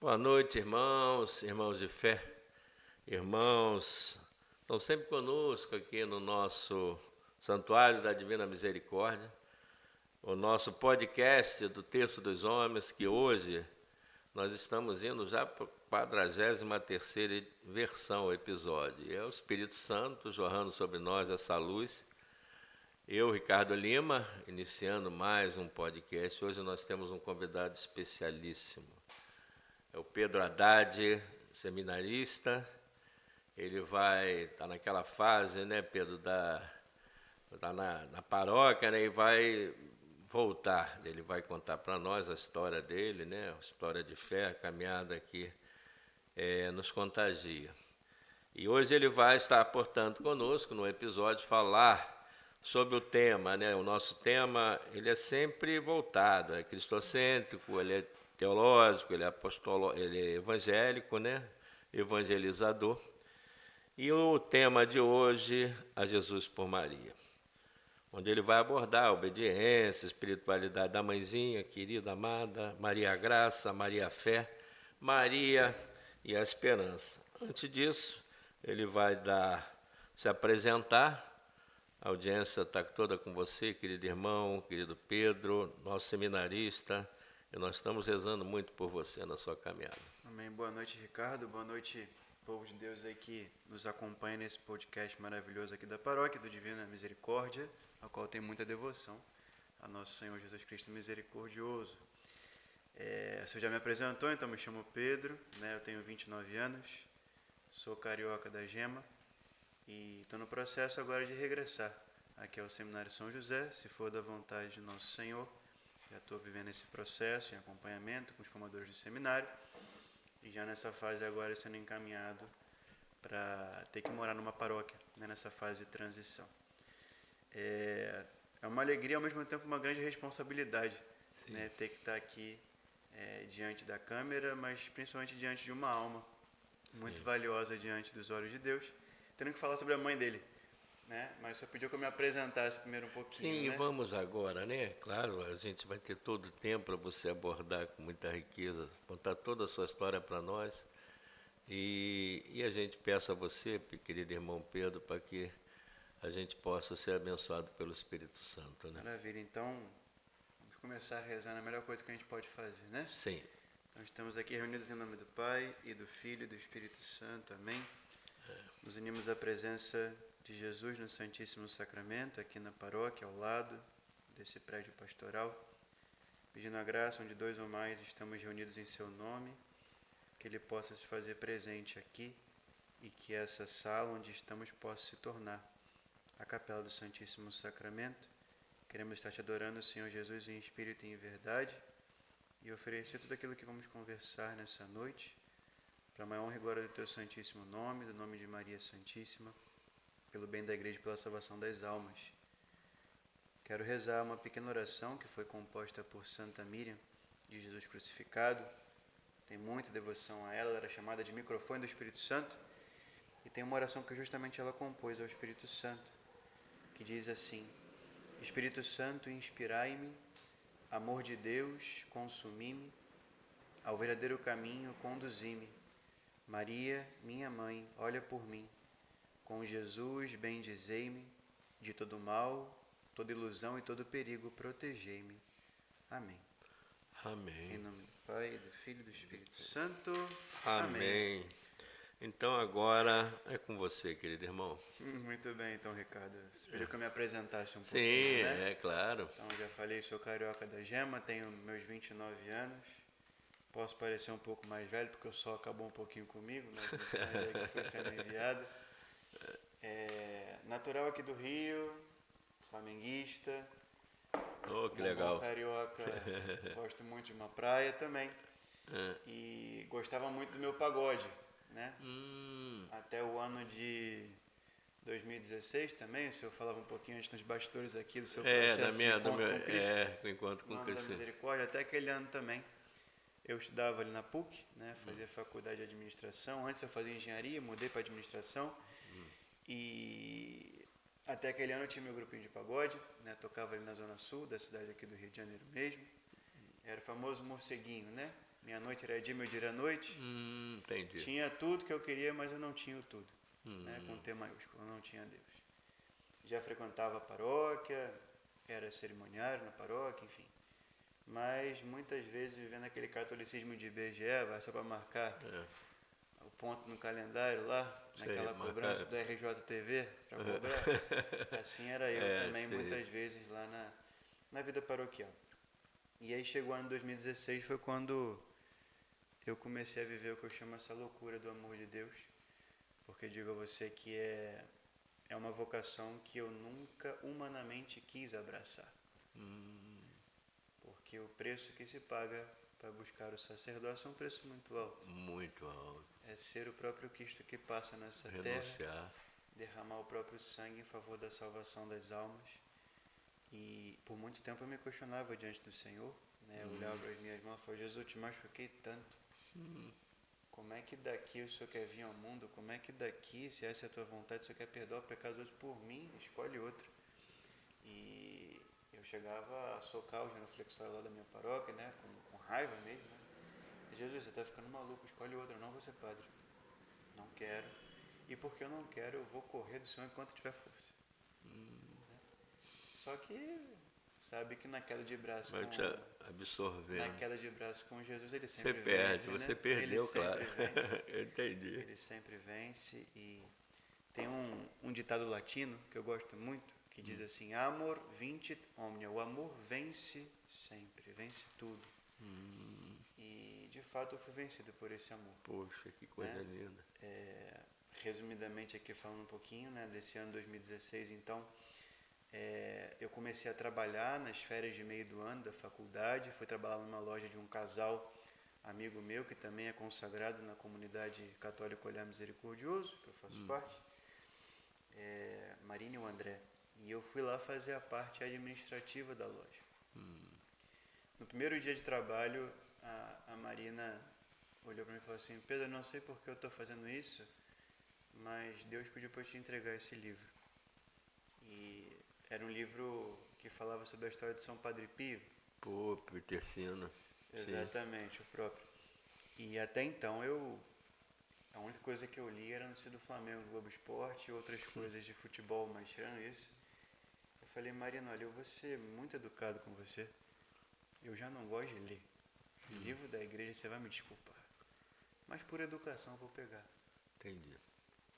Boa noite, irmãos, irmãos de fé, irmãos, estão sempre conosco aqui no nosso Santuário da Divina Misericórdia, o nosso podcast do Terço dos Homens, que hoje nós estamos indo já para a 43ª versão, episódio. E é o Espírito Santo jorrando sobre nós essa luz. Eu, Ricardo Lima, iniciando mais um podcast. Hoje nós temos um convidado especialíssimo. É o Pedro Haddad, seminarista. Ele vai estar naquela fase, né, Pedro, tá na paróquia, né, e vai voltar. Ele vai contar para nós a história dele, né, a história de fé, a caminhada que nos contagia. E hoje ele vai estar, portanto, conosco no episódio falar sobre o tema, né? O nosso tema, ele é sempre voltado, é cristocêntrico, ele é teológico, ele é evangélico, né? Evangelizador. E o tema de hoje, a Jesus por Maria, onde ele vai abordar a obediência, a espiritualidade da mãezinha, querida, amada, Maria a Graça, Maria a Fé, Maria e a Esperança. Antes disso, ele vai se apresentar. A audiência está toda com você, querido irmão, querido Pedro, nosso seminarista, e nós estamos rezando muito por você na sua caminhada. Amém. Boa noite, Ricardo. Boa noite, povo de Deus aí que nos acompanha nesse podcast maravilhoso aqui da Paróquia do Divina Misericórdia, ao qual tem muita devoção a nosso Senhor Jesus Cristo Misericordioso. O senhor já me apresentou, então me chamo Pedro, né? Eu tenho 29 anos, sou carioca da Gema e estou no processo agora de regressar aqui ao Seminário São José, se for da vontade de nosso Senhor. Já estou vivendo esse processo em acompanhamento com os formadores do seminário e já nessa fase agora sendo encaminhado para ter que morar numa paróquia, né, nessa fase de transição. É uma alegria, ao mesmo tempo uma grande responsabilidade, né, ter que estar aqui diante da câmera, mas principalmente diante de uma alma muito valiosa diante dos olhos de Deus, tendo que falar sobre a mãe dele, né? Mas só pediu que eu me apresentasse primeiro um pouquinho. Sim, né? vamos agora, né? Claro, a gente vai ter todo o tempo para você abordar com muita riqueza, contar toda a sua história para nós. E a gente peça a você, querido irmão Pedro, para que a gente possa ser abençoado pelo Espírito Santo, né? Maravilha, então vamos começar rezando a melhor coisa que a gente pode fazer, né? Sim. Então estamos aqui reunidos em nome do Pai, e do Filho e do Espírito Santo, amém? Nos unimos à presença de Jesus no Santíssimo Sacramento, aqui na paróquia, ao lado desse prédio pastoral, pedindo a graça onde dois ou mais estamos reunidos em seu nome, que Ele possa se fazer presente aqui e que essa sala onde estamos possa se tornar a capela do Santíssimo Sacramento. Queremos estar te adorando, Senhor Jesus, em espírito e em verdade, e oferecer tudo aquilo que vamos conversar nessa noite, para a maior honra e glória do Teu Santíssimo Nome, do nome de Maria Santíssima, pelo bem da Igreja e pela salvação das almas. Quero rezar uma pequena oração que foi composta por Santa Miriam, de Jesus Crucificado. Tem muita devoção a ela, era chamada de microfone do Espírito Santo, e tem uma oração que justamente ela compôs ao Espírito Santo, que diz assim: Espírito Santo, inspirai-me, amor de Deus, consumi-me, ao verdadeiro caminho conduzi-me. Maria, minha mãe, olha por mim. Com Jesus, bendizei-me, de todo mal, toda ilusão e todo perigo, protegei-me. Amém. Amém. Em nome do Pai, do Filho e do Espírito Santo. Amém. Então agora é com você, querido irmão. Muito bem, então, Ricardo. Você pediu que eu me apresentasse um pouquinho, Sim, né? é claro. Então, já falei, sou carioca da Gema, tenho meus 29 anos. Posso parecer um pouco mais velho, porque o sol acabou um pouquinho comigo, nas missões aí que foi sendo enviado. Natural aqui do Rio, flamenguista. Oh, que Como legal. bom carioca, gosto muito de uma praia também. E gostava muito do meu pagode, né? Até o ano de 2016 também, o senhor falava um pouquinho antes nos bastidores aqui do seu processo de encontro com Cristo. Encontro com No ano da Cristo. Misericórdia, até aquele ano também. Eu estudava ali na PUC, né? Fazia faculdade de administração. Antes eu fazia engenharia, mudei para administração. E até aquele ano eu tinha meu grupinho de pagode, né? Tocava ali na zona sul da cidade aqui do Rio de Janeiro mesmo. Era o famoso morceguinho, né? Minha noite era dia, meu dia era noite. Entendi. Tinha tudo que eu queria, mas eu não tinha o tudo. Né? Com T maiúsculo, eu não tinha Deus. Já frequentava a paróquia, era cerimoniário na paróquia, enfim. Mas muitas vezes vivendo aquele catolicismo de IBGE, vai só para marcar o ponto no calendário lá, naquela cobrança da RJTV para cobrar. Assim era eu também, muitas vezes lá na vida paroquial. E aí chegou o ano 2016, foi quando eu comecei a viver o que eu chamo essa loucura do amor de Deus. Porque digo a você que é uma vocação que eu nunca humanamente quis abraçar. Porque o preço que se paga para buscar o sacerdócio é um preço muito alto. Muito alto. É ser o próprio Cristo que passa nessa terra, derramar o próprio sangue em favor da salvação das almas. E por muito tempo eu me questionava diante do Senhor, né? Eu olhava para as minhas mãos e falava: Jesus, eu te machuquei tanto. Como é que daqui o Senhor quer vir ao mundo? Como é que daqui, se essa é a tua vontade, o Senhor quer perdoar pecadores por mim? Escolhe outro. E eu chegava a socar o genuflexório lá da minha paróquia, né? Com raiva mesmo. Né? Jesus, você está ficando maluco, escolhe outro, eu não vou ser padre. Não quero. E porque eu não quero, eu vou correr do Senhor enquanto tiver força. Só que sabe que na queda de braço absorvendo. Na queda de braço com Jesus, ele sempre vence. Você perde, você perdeu, claro. Eu entendi. Ele sempre vence. E tem um ditado latino que eu gosto muito, que diz assim: amor vincit omnia. O amor vence sempre, vence tudo. E de fato eu fui vencido por esse amor. Poxa, que coisa linda. Resumidamente aqui falando um pouquinho, né, desse ano 2016, então, eu comecei a trabalhar nas férias de meio do ano da faculdade. Fui trabalhar numa loja de um casal amigo meu, que também é consagrado na comunidade católica Olhar Misericordioso, que eu faço parte, Marina e o André. E eu fui lá fazer a parte administrativa da loja. No primeiro dia de trabalho, a Marina olhou para mim e falou assim: Pedro, eu não sei por que eu estou fazendo isso, mas Deus pediu para eu te entregar esse livro. E era um livro que falava sobre a história de São Padre Pio. Pô, Petercina. Exatamente, sim. O próprio. E até então a única coisa que eu li era a notícia do Flamengo, do Globo Esporte e outras coisas de futebol, mas tirando isso, eu falei: Marina, olha, eu vou ser muito educado com você. Eu já não gosto de ler. Livro da igreja, você vai me desculpar. Mas por educação eu vou pegar. Entendi.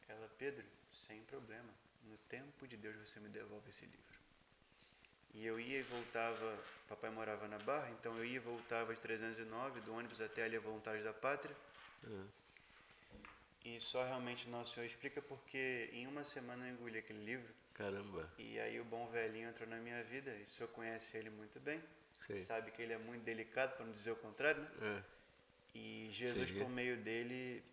Ela: Pedro, sem problema. No tempo de Deus você me devolve esse livro. E eu ia e voltava, papai morava na Barra, então eu ia e voltava de 309, do ônibus até ali a Voluntários da Pátria. E só realmente Nosso Senhor explica, porque em uma semana eu engoli aquele livro. Caramba. E aí o bom velhinho entrou na minha vida, e o senhor conhece ele muito bem. Sim. Sabe que ele é muito delicado, para não dizer o contrário, né? E Jesus, por meio dele,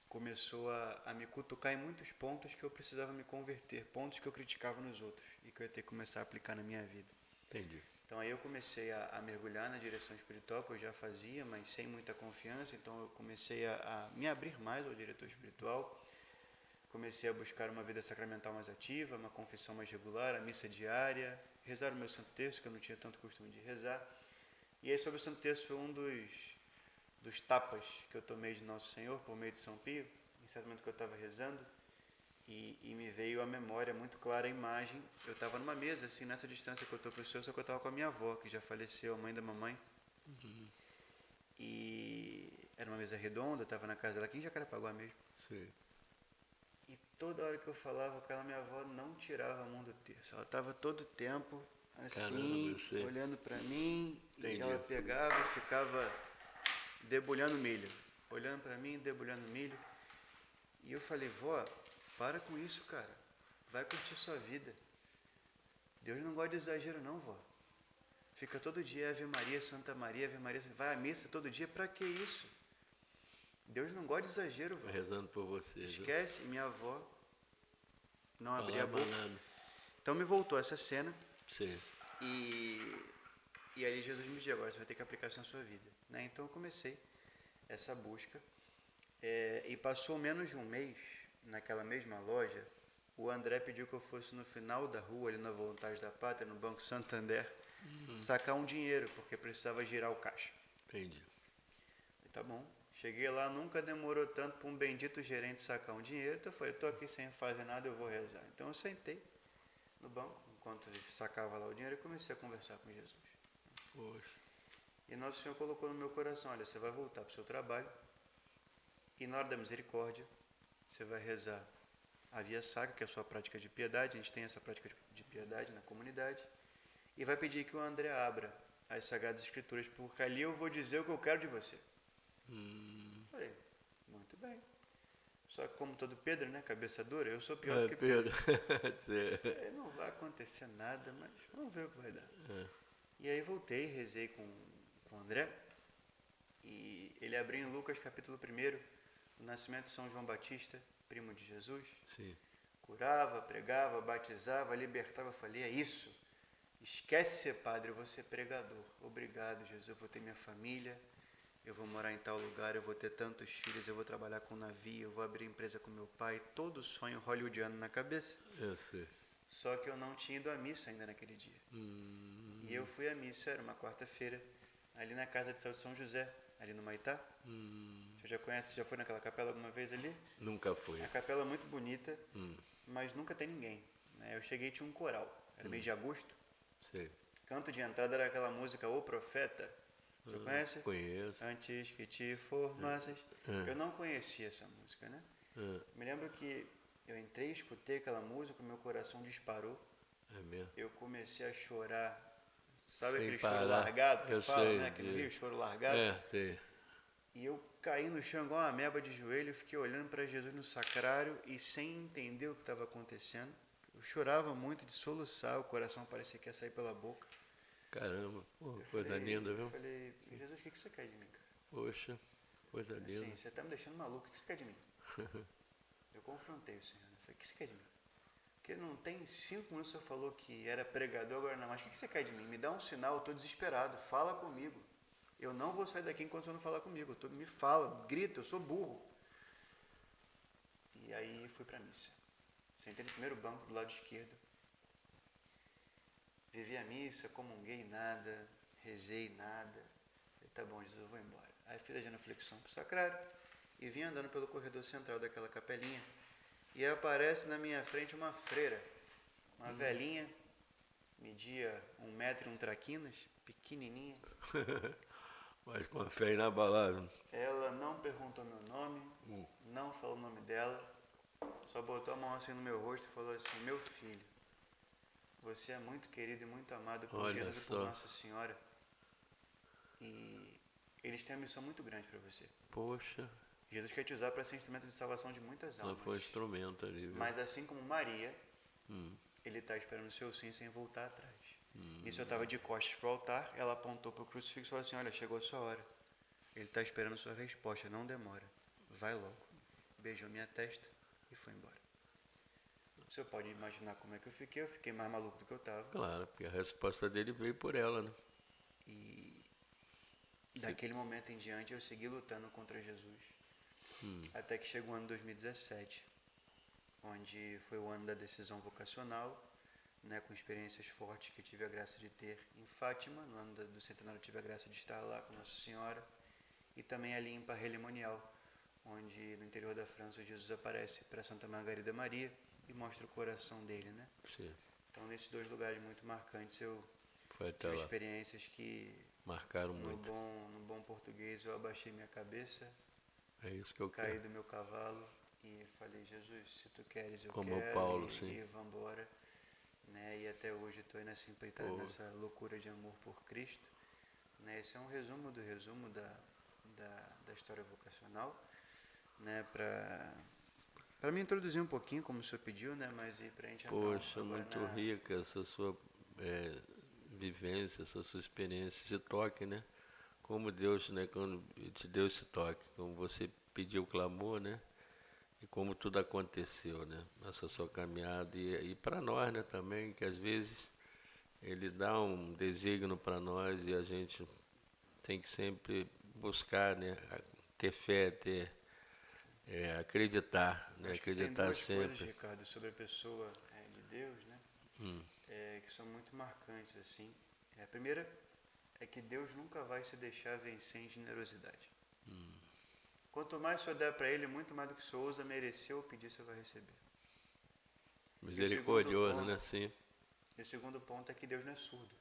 começou a me cutucar em muitos pontos que eu precisava me converter, pontos que eu criticava nos outros e que eu ia ter que começar a aplicar na minha vida. Entendi. Então aí eu comecei a mergulhar na direção espiritual, que eu já fazia, mas sem muita confiança. Então eu comecei a me abrir mais ao diretor espiritual. Comecei a buscar uma vida sacramental mais ativa, uma confissão mais regular, a missa diária, rezar o meu Santo Terço, que eu não tinha tanto costume de rezar. E aí sobre o Santo Terço foi um dos tapas que eu tomei de Nosso Senhor por meio de São Pio, em certo momento que eu estava rezando, e me veio à memória muito clara a imagem. Eu estava numa mesa, assim, nessa distância que eu estou para o Senhor, só que eu estava com a minha avó, que já faleceu, a mãe da mamãe. E era uma mesa redonda, eu estava na casa dela aqui em Jacarepaguá mesmo. Sim. E toda hora que eu falava com ela, minha avó não tirava a mão do terço. Ela estava todo o tempo assim, olhando para mim. Entendi. E ela pegava e ficava debulhando milho. Olhando para mim, debulhando milho. E eu falei: vó, para com isso, cara. Vai curtir sua vida. Deus não gosta de exagero não, vó. Fica todo dia Ave Maria, Santa Maria, Ave Maria. Vai à missa todo dia, para que isso? Deus não gosta de exagero, vó. Rezando por você. Esquece. Viu? Minha avó não abria a boca. Então me voltou essa cena. Sim. E aí Jesus me disse: agora você vai ter que aplicar isso na sua vida. Né? Então eu comecei essa busca. E passou menos de um mês, naquela mesma loja, o André pediu que eu fosse no final da rua, ali na Voluntários da Pátria, no Banco Santander, sacar um dinheiro, porque precisava girar o caixa. Entendi. tá bom. Cheguei lá, nunca demorou tanto para um bendito gerente sacar um dinheiro. Então eu falei, estou aqui sem fazer nada, eu vou rezar. Então eu sentei no banco, enquanto ele sacava lá o dinheiro, e comecei a conversar com Jesus. Poxa. E Nosso Senhor colocou no meu coração, olha, você vai voltar para o seu trabalho e na hora da misericórdia, você vai rezar a Via Sacra, que é a sua prática de piedade, a gente tem essa prática de piedade na comunidade, e vai pedir que o André abra as Sagradas Escrituras, porque ali eu vou dizer o que eu quero de você. Falei, muito bem. Só que como todo Pedro, né, cabeça dura, eu sou pior do que Pedro. Não vai acontecer nada, mas vamos ver o que vai dar. E aí voltei, rezei com o André, e ele abriu em Lucas capítulo 1, o nascimento de São João Batista, primo de Jesus. Sim. Curava, pregava, batizava, libertava. Eu falei, é isso. Esquece ser padre, eu vou ser pregador. Obrigado, Jesus, eu vou ter minha família, eu vou morar em tal lugar, eu vou ter tantos filhos, eu vou trabalhar com navio, eu vou abrir empresa com meu pai. Todo sonho hollywoodiano na cabeça. Eu sei. Só que eu não tinha ido à missa ainda naquele dia. E eu fui à missa, era uma quarta-feira, ali na casa de saúde de São José, ali no Maitá. Você já conhece, já foi naquela capela alguma vez ali? Nunca fui. A capela é muito bonita, mas nunca tem ninguém. Né? Eu cheguei e tinha um coral, era mês de agosto. Sei. Canto de entrada era aquela música O Profeta. Você conhece? Conheço. Antes que te formasses. Eu não conhecia essa música, né? Me lembro que eu entrei, escutei aquela música, meu coração disparou. É mesmo? Eu comecei a chorar. Sabe Sem aquele parar. choro largado que Eu fala, sei, né? Aqui no Rio, choro largado. sei. E eu caí no chão igual uma ameba de joelho, fiquei olhando para Jesus no sacrário e sem entender o que estava acontecendo. Eu chorava muito de soluçar, o coração parecia que ia sair pela boca. Caramba, coisa linda, viu? Eu falei, Jesus, o que você quer de mim, cara? Poxa, coisa linda. Assim, você está me deixando maluco, o que você quer de mim? Eu confrontei o Senhor, eu falei, o que você quer de mim? Porque não tem 5 minutos você falou que era pregador, agora não mais. O que você quer de mim? Me dá um sinal, eu estou desesperado, fala comigo. Eu não vou sair daqui enquanto você não falar comigo. Me fala, grita, eu sou burro. E aí fui para a missa. Sentei no primeiro banco do lado esquerdo. Vivi a missa, comunguei nada, rezei nada. Falei, tá bom, Jesus, eu vou embora. Aí fiz a genuflexão para o sacrário e vim andando pelo corredor central daquela capelinha. E aparece na minha frente uma freira, uma velhinha, media 1 metro e 1 traquinas, pequenininha. Mas com a fé inabalável. Ela não perguntou meu nome, não falou o nome dela, só botou a mão assim no meu rosto e falou assim, meu filho, você é muito querido e muito amado por Olha Jesus e só. por Nossa Senhora. E eles têm uma missão muito grande para você. Poxa, Jesus quer te usar para ser instrumento de salvação de muitas ela almas. foi um instrumento ali, viu? Mas assim como Maria, ele está esperando o seu sim sem voltar atrás. Nisso eu estava de costas para o altar, ela apontou para o crucifixo e falou assim, olha, chegou a sua hora. Ele está esperando a sua resposta, não demora. Vai logo. Beijou minha testa e foi embora. O senhor pode imaginar como é que eu fiquei mais maluco do que eu estava. Claro, porque a resposta dele veio por ela, né? E daquele momento em diante eu segui lutando contra Jesus. Até que chegou o ano 2017, onde foi o ano da decisão vocacional, né, com experiências fortes que tive a graça de ter em Fátima. No ano do centenário tive a graça de estar lá com Nossa Senhora. E também ali em Paris-Lémonial, onde no interior da França Jesus aparece para Santa Margarida Maria e mostra o coração dele, né? Sim. Então nesses 2 lugares muito marcantes eu Foi até tive lá. experiências que Marcaram no muito. bom português eu abaixei minha cabeça, É isso que eu caí quero. do meu cavalo e falei, Jesus, se tu queres eu Como quero, o Paulo, e sim. vamos embora. Né? E até hoje estou aí nessa empreitada, nessa loucura de amor por Cristo. Né? Esse é um resumo do resumo da história vocacional, né? Para me introduzir um pouquinho, como o senhor pediu, né? Mas e para a gente entrar Poxa, agora muito rica essa sua vivência, essa sua experiência, esse toque, né? Como Deus, né? Quando te deu esse toque, como você pediu, clamou, né? E como tudo aconteceu, né? Essa sua caminhada e para nós, né? Também, que às vezes Ele dá um desígnio para nós e a gente tem que sempre buscar, né? Ter fé, acreditar, né? acho que tem Acreditar 2 coisas, sempre. Ricardo, sobre a pessoa de Deus, né? Que são muito marcantes, assim. A primeira é que Deus nunca vai se deixar vencer em generosidade. Quanto mais o Senhor der para ele, muito mais do que o Senhor ousa merecer ou pedir, o Senhor vai receber. Misericordioso, né? Sim. E o segundo ponto é que Deus não é surdo.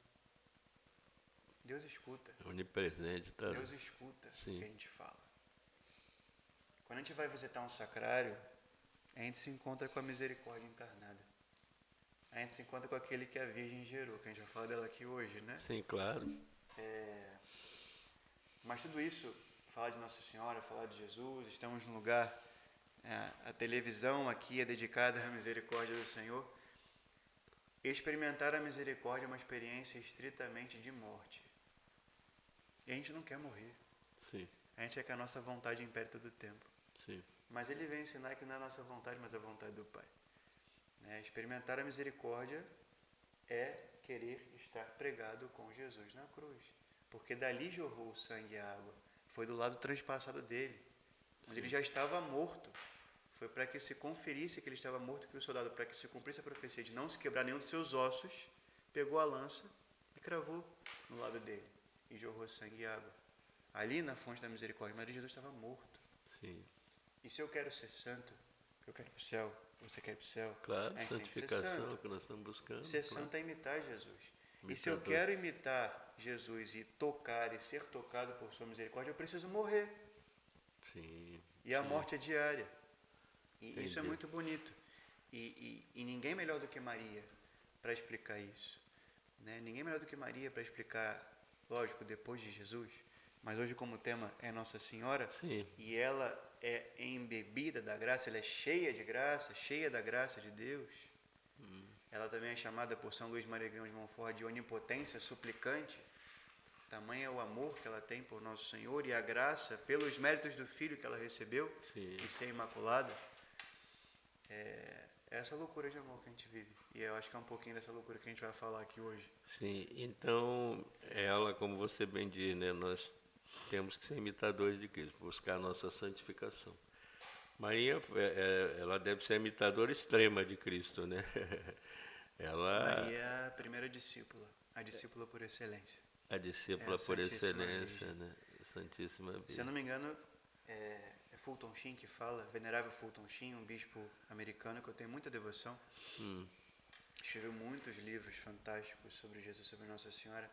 Deus escuta. Onipresente, tá? Deus escuta o Sim. que a gente fala. Quando a gente vai visitar um sacrário, a gente se encontra com a misericórdia encarnada. A gente se encontra com aquele que a Virgem gerou, que a gente vai falar dela aqui hoje, né? Sim, claro. Mas tudo isso, falar de Nossa Senhora, falar de Jesus, estamos num lugar, a televisão aqui é dedicada à misericórdia do Senhor. Experimentar a misericórdia é uma experiência estritamente de morte. E a gente não quer morrer. Sim. A gente quer que a nossa vontade impere todo o tempo. Sim. Mas ele vem ensinar que não é a nossa vontade, mas a vontade do Pai. Experimentar a misericórdia é querer estar pregado com Jesus na cruz. Porque dali jorrou o sangue e a água. Foi do lado transpassado dele, onde ele já estava morto. Foi para que se conferisse que ele estava morto, que o soldado, para que se cumprisse a profecia de não se quebrar nenhum dos seus ossos, pegou a lança e cravou no lado dele. E jorrou sangue e água. Ali na fonte da misericórdia, mas Jesus estava morto. Sim. E se eu quero ser santo, eu quero ir para o céu, você quer ir para o céu? Claro, a gente tem que ser santificação santo. que nós estamos buscando. Ser claro. santo é imitar Jesus. Imitador. E se eu quero imitar Jesus e tocar e ser tocado por sua misericórdia, eu preciso morrer. Sim. E a sim. morte é diária. E Entendi. isso é muito bonito. E ninguém melhor do que Maria para explicar isso. Né? Ninguém melhor do que Maria para explicar, lógico, depois de Jesus. Mas hoje, como o tema é Nossa Senhora, Sim. e ela é embebida da graça, ela é cheia de graça, cheia da graça de Deus. Ela também é chamada por São Luís Maria Grignion de Montfort de onipotência suplicante. Tamanho é o amor que ela tem por Nosso Senhor e a graça pelos méritos do Filho que ela recebeu, Sim. e ser imaculada. É essa loucura de amor que a gente vive. E eu acho que é um pouquinho dessa loucura que a gente vai falar aqui hoje. Sim, então ela, como você bem diz, né, nós temos que ser imitadores de Cristo, buscar a nossa santificação. Maria, ela deve ser a imitadora extrema de Cristo, né? Maria é a primeira discípula, a discípula por excelência. A discípula por Santíssima excelência, Virgem. né? Santíssima Virgem. Se eu não me engano, é Fulton Sheen que fala, venerável Fulton Sheen, um bispo americano que eu tenho muita devoção. Escreveu muitos livros fantásticos sobre Jesus, sobre Nossa Senhora.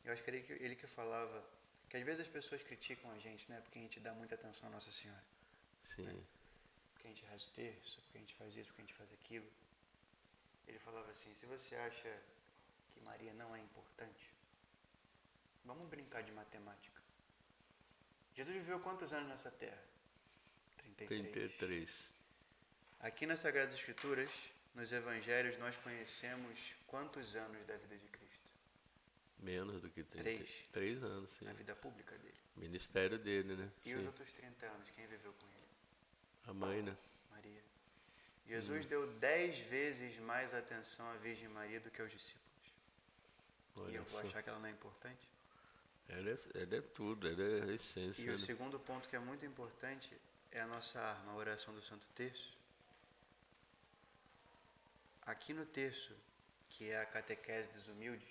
Eu acho que ele que falava que às vezes as pessoas criticam a gente, né? Porque a gente dá muita atenção à Nossa Senhora. Sim. Né? Porque a gente reza o terço, porque a gente faz isso, porque a gente faz aquilo. Ele falava assim, se você acha que Maria não é importante, vamos brincar de matemática. Jesus viveu quantos anos nessa terra? 33. Aqui nas Sagradas Escrituras, nos Evangelhos, nós conhecemos quantos anos da vida de Cristo? Menos do que 30. 3 anos, sim. Na vida pública dele. Ministério dele, né? E sim. os outros 30 anos, quem viveu com ele? A mãe, né? Maria. Jesus deu 10 vezes mais atenção à Virgem Maria do que aos discípulos. Olha e eu vou só. achar que ela não é importante? Ela é tudo, ela é a essência. E né? o segundo ponto que é muito importante é a nossa arma, a oração do Santo Terço. Aqui no terço, que é a catequese dos humildes,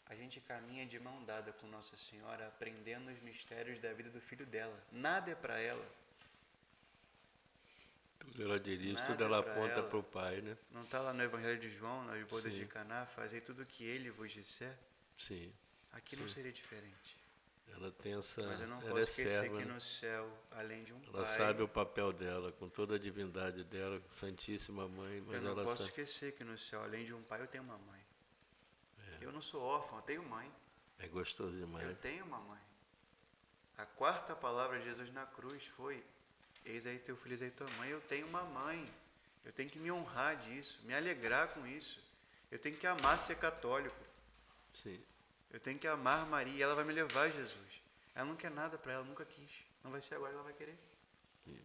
a gente caminha de mão dada com Nossa Senhora, aprendendo os mistérios da vida do Filho dela. Nada é para ela. Tudo ela dirige, Nada tudo ela pra aponta ela. para o Pai, né? Não está lá no Evangelho de João, nas bodas Sim. de Caná, fazei tudo o que ele vos disser. Sim. Aqui não Sim. seria diferente. Ela tem essa. Mas eu não ela posso é esquecer serva, que né? no céu, além de um Ela Pai, sabe o papel dela, com toda a divindade dela, Santíssima Mãe, mas eu não ela posso sabe. esquecer que no céu, além de um pai, eu tenho uma mãe. Eu não sou órfão, eu tenho mãe. É gostoso demais. Eu tenho uma mãe. A quarta palavra de Jesus na cruz foi: eis aí teu filho, eis aí tua mãe. Eu tenho uma mãe. Eu tenho que me honrar disso, me alegrar com isso. Eu tenho que amar ser católico. Sim. Eu tenho que amar Maria e ela vai me levar a Jesus. Ela não quer nada para ela, nunca quis. Não vai ser agora que ela vai querer. Sim.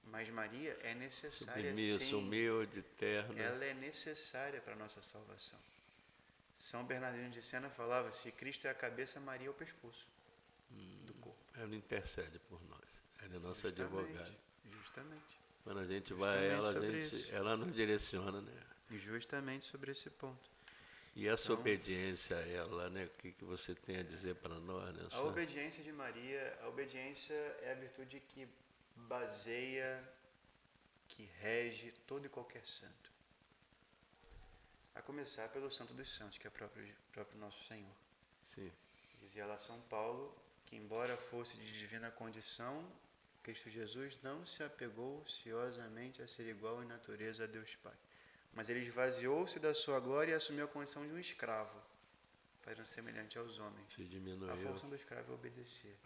Mas Maria é necessária, Submissa, sim. humilde, terna. Ela é necessária para a nossa salvação. São Bernardino de Sena falava: se Cristo é a cabeça, Maria é o pescoço do corpo. Ela intercede por nós. Ela é nossa Justamente, advogada. Justamente. Quando a gente vai a ela, sobre isso. ela nos direciona, né? E justamente sobre esse ponto. E essa Então, obediência a ela, né? O que você tem a dizer para nós nessa? a obediência de Maria, a obediência é a virtude que baseia, que rege todo e qualquer santo. A começar pelo Santo dos Santos, que é próprio nosso Senhor. Sim. Dizia lá São Paulo que, embora fosse de divina condição, Cristo Jesus não se apegou ciosamente a ser igual em natureza a Deus Pai. Mas ele esvaziou-se da sua glória e assumiu a condição de um escravo, fazendo semelhante aos homens. Se diminuiu. A função do escravo é obedecer.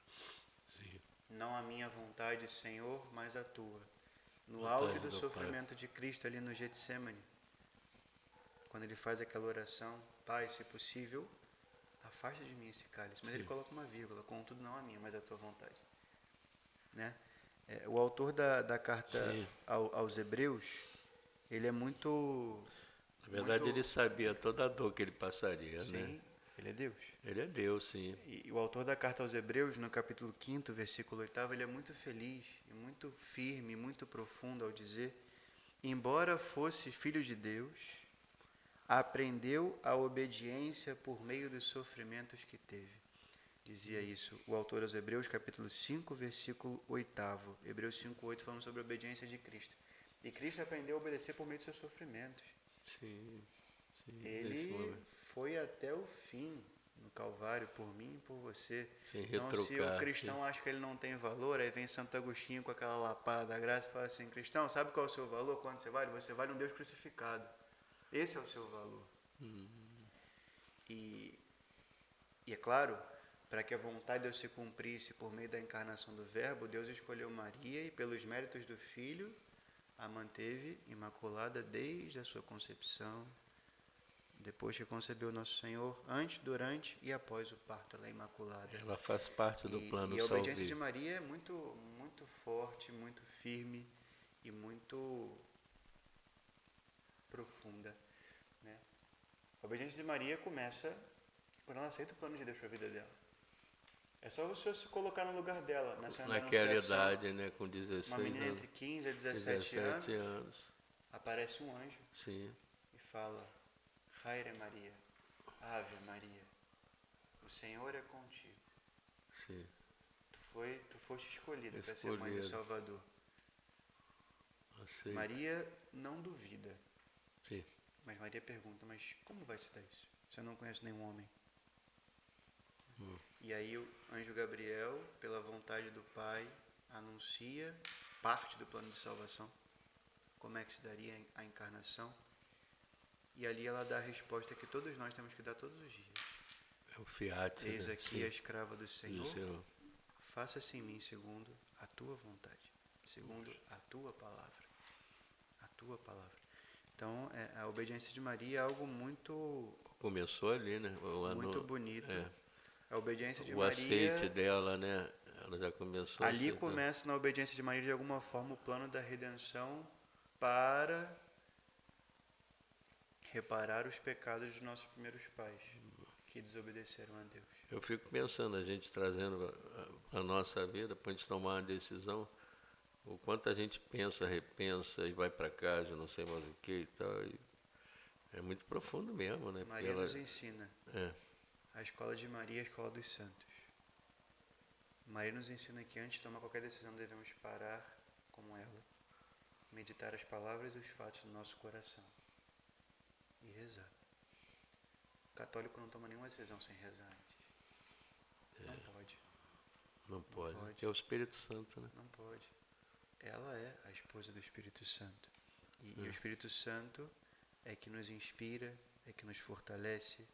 Sim. Não a minha vontade, Senhor, mas a tua. No Vontade auge do do sofrimento de Cristo ali no Getsemane, quando ele faz aquela oração, Pai, se possível, afasta de mim esse cálice. Mas Sim. ele coloca uma vírgula, contudo não a minha, mas a tua vontade. Né? O autor da carta aos Hebreus, ele é muito... Na verdade, muito... ele sabia toda a dor que ele passaria, Sim, né? ele é Deus. Ele é Deus, sim. E o autor da carta aos Hebreus, no capítulo 5º, versículo 8º, ele é muito feliz, e muito firme, muito profundo ao dizer: embora fosse filho de Deus, aprendeu a obediência por meio dos sofrimentos que teve. Dizia isso o autor aos Hebreus, capítulo 5, versículo 8º. Hebreus 5:8, falando sobre a obediência de Cristo. E Cristo aprendeu a obedecer por meio dos seus sofrimentos. Sim. Ele foi até o fim no Calvário por mim e por você. Sem Então, se o retrucar, cristão acha que ele não tem valor, aí vem Santo Agostinho com aquela lapada da graça e fala assim: cristão, sabe qual é o seu valor? Quando você vale? Você vale um Deus crucificado. Esse é o seu valor. E é claro, para que a vontade de Deus se cumprisse por meio da encarnação do Verbo, Deus escolheu Maria e, pelos méritos do Filho, a manteve imaculada desde a sua concepção, depois que concebeu Nosso Senhor, antes, durante e após o parto, ela é imaculada. Ela faz parte do plano E a obediência de salvífico. Maria é muito, muito forte, muito firme e muito profunda. Né? A obediência de Maria começa quando ela aceita o plano de Deus para a vida dela. É só você se colocar no lugar dela. Naquela idade, né, com 16 uma menina anos. entre 15 e 17 anos. Aparece um anjo. Sim. E fala: Haire Maria, Ave Maria, o Senhor é contigo. Sim. Tu foste escolhida para ser mãe do Salvador. Aceito. Maria não duvida. Sim. Mas Maria pergunta: mas como vai se dar isso? Você não conhece nenhum homem. E aí o anjo Gabriel, pela vontade do Pai, anuncia parte do plano de salvação, como é que se daria a encarnação. E ali ela dá a resposta que todos nós temos que dar todos os dias. É o fiat. Eis aqui Sim. a escrava do Senhor, faça-se em mim segundo a tua vontade, segundo a tua palavra. A tua palavra. Então, a obediência de Maria é algo muito... Começou ali, né? Muito bonito. A obediência de o Maria... O aceite dela, né? Ela já começou ali começa na obediência de Maria, de alguma forma, o plano da redenção para reparar os pecados dos nossos primeiros pais, que desobedeceram a Deus. Eu fico pensando, a gente trazendo a nossa vida, para a gente tomar uma decisão, o quanto a gente pensa, repensa e vai para casa, não sei mais o que e tal. E é muito profundo mesmo, né? Maria nos ensina. É. A escola de Maria é a escola dos santos. Maria nos ensina que antes de tomar qualquer decisão devemos parar como ela, meditar as palavras e os fatos do nosso coração e rezar. O católico não toma nenhuma decisão sem rezar antes. Não pode. Não pode. É o Espírito Santo, né? Não pode. Ela é a esposa do Espírito Santo. E o Espírito Santo é que nos inspira, é que nos fortalece,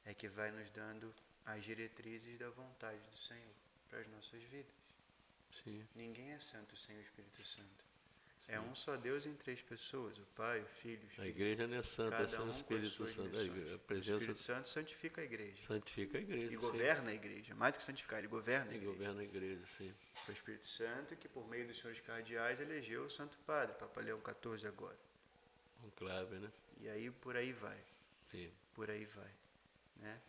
é que vai nos dando as diretrizes da vontade do Senhor para as nossas vidas. Sim. Ninguém é santo sem o Espírito Santo. Sim. É um só Deus em três pessoas, o Pai, o Filho e o Espírito. A igreja não é santa, é o Espírito Santo. A presença... O Espírito Santo santifica a igreja. Santifica a igreja. E governa a igreja. Mais do que santificar, ele governa a igreja. E governa a igreja, sim. Foi o Espírito Santo que, por meio dos senhores cardeais, elegeu o Santo Padre, Papa Leão XIV agora. Um clave, né? E aí, por aí vai. Sim. Por aí vai. Né?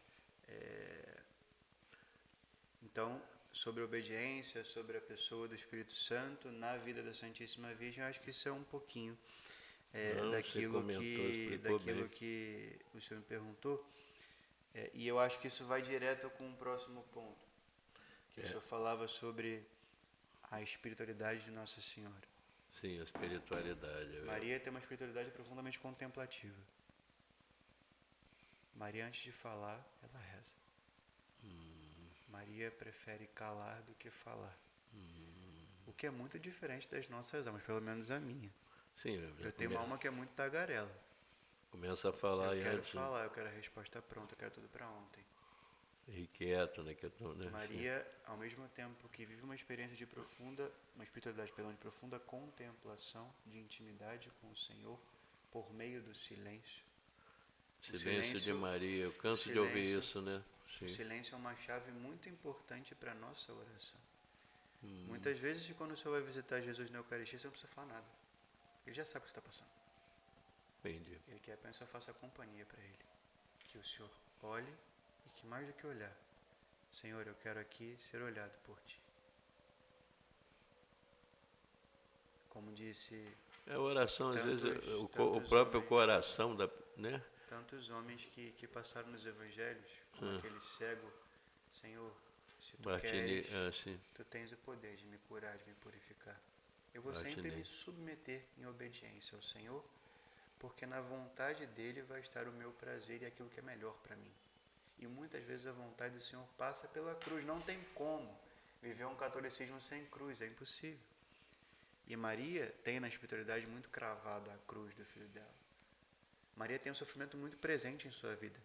Então, sobre a obediência, sobre a pessoa do Espírito Santo, na vida da Santíssima Virgem, eu acho que isso é um pouquinho. Não, você comentou, explicou daquilo bem. que o senhor me perguntou. E eu acho que isso vai direto com o próximo ponto, que o senhor falava sobre a espiritualidade de Nossa Senhora. Sim, a espiritualidade. Maria tem uma espiritualidade profundamente contemplativa. Maria, antes de falar, ela reza. Maria prefere calar do que falar. O que é muito diferente das nossas almas, pelo menos a minha. Sim, Eu tenho uma alma que é muito tagarela. começa a falar Eu e quero antes, falar, eu quero a resposta pronta, eu quero tudo para ontem. irrequieto, né? Né? Maria, ao mesmo tempo que vive uma experiência de uma espiritualidade, de profunda contemplação, de intimidade com o Senhor, por meio do silêncio. Silêncio de Maria, eu canso de ouvir isso, né? Sim. O silêncio é uma chave muito importante para a nossa oração. Muitas vezes, quando o Senhor vai visitar Jesus na Eucaristia, você não precisa falar nada. Ele já sabe o que está passando. Entendi. Ele quer que a pessoa faça companhia para ele. Que o Senhor olhe e que mais do que olhar, Senhor, eu quero aqui ser olhado por Ti. Como disse... A oração, às vezes, o próprio coração, né? Tantos homens que passaram nos evangelhos, como aquele cego, Senhor, se Tu queres, Tu tens o poder de me curar, de me purificar. Eu vou sempre me submeter em obediência ao Senhor, porque na vontade dEle vai estar o meu prazer e aquilo que é melhor para mim. E muitas vezes a vontade do Senhor passa pela cruz. Não tem como viver um catolicismo sem cruz, é impossível. E Maria tem na espiritualidade muito cravada a cruz do Filho dela. Maria tem um sofrimento muito presente em sua vida.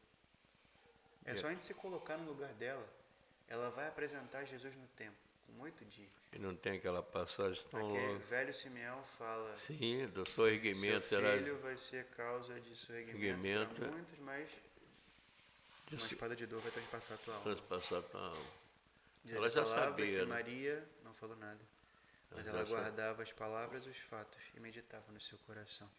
É só a gente se colocar no lugar dela. Ela vai apresentar Jesus no templo, com 8 dias. E não tem aquela passagem tão longa. Velho Simeão fala... Sim, do sorrimento. Seu filho vai ser causa de sorrimento para muitos, mas uma espada de dor vai transpassar a tua alma. Ela já sabia, que Maria não falou nada, mas ela guardava as palavras e os fatos e meditava no seu coração.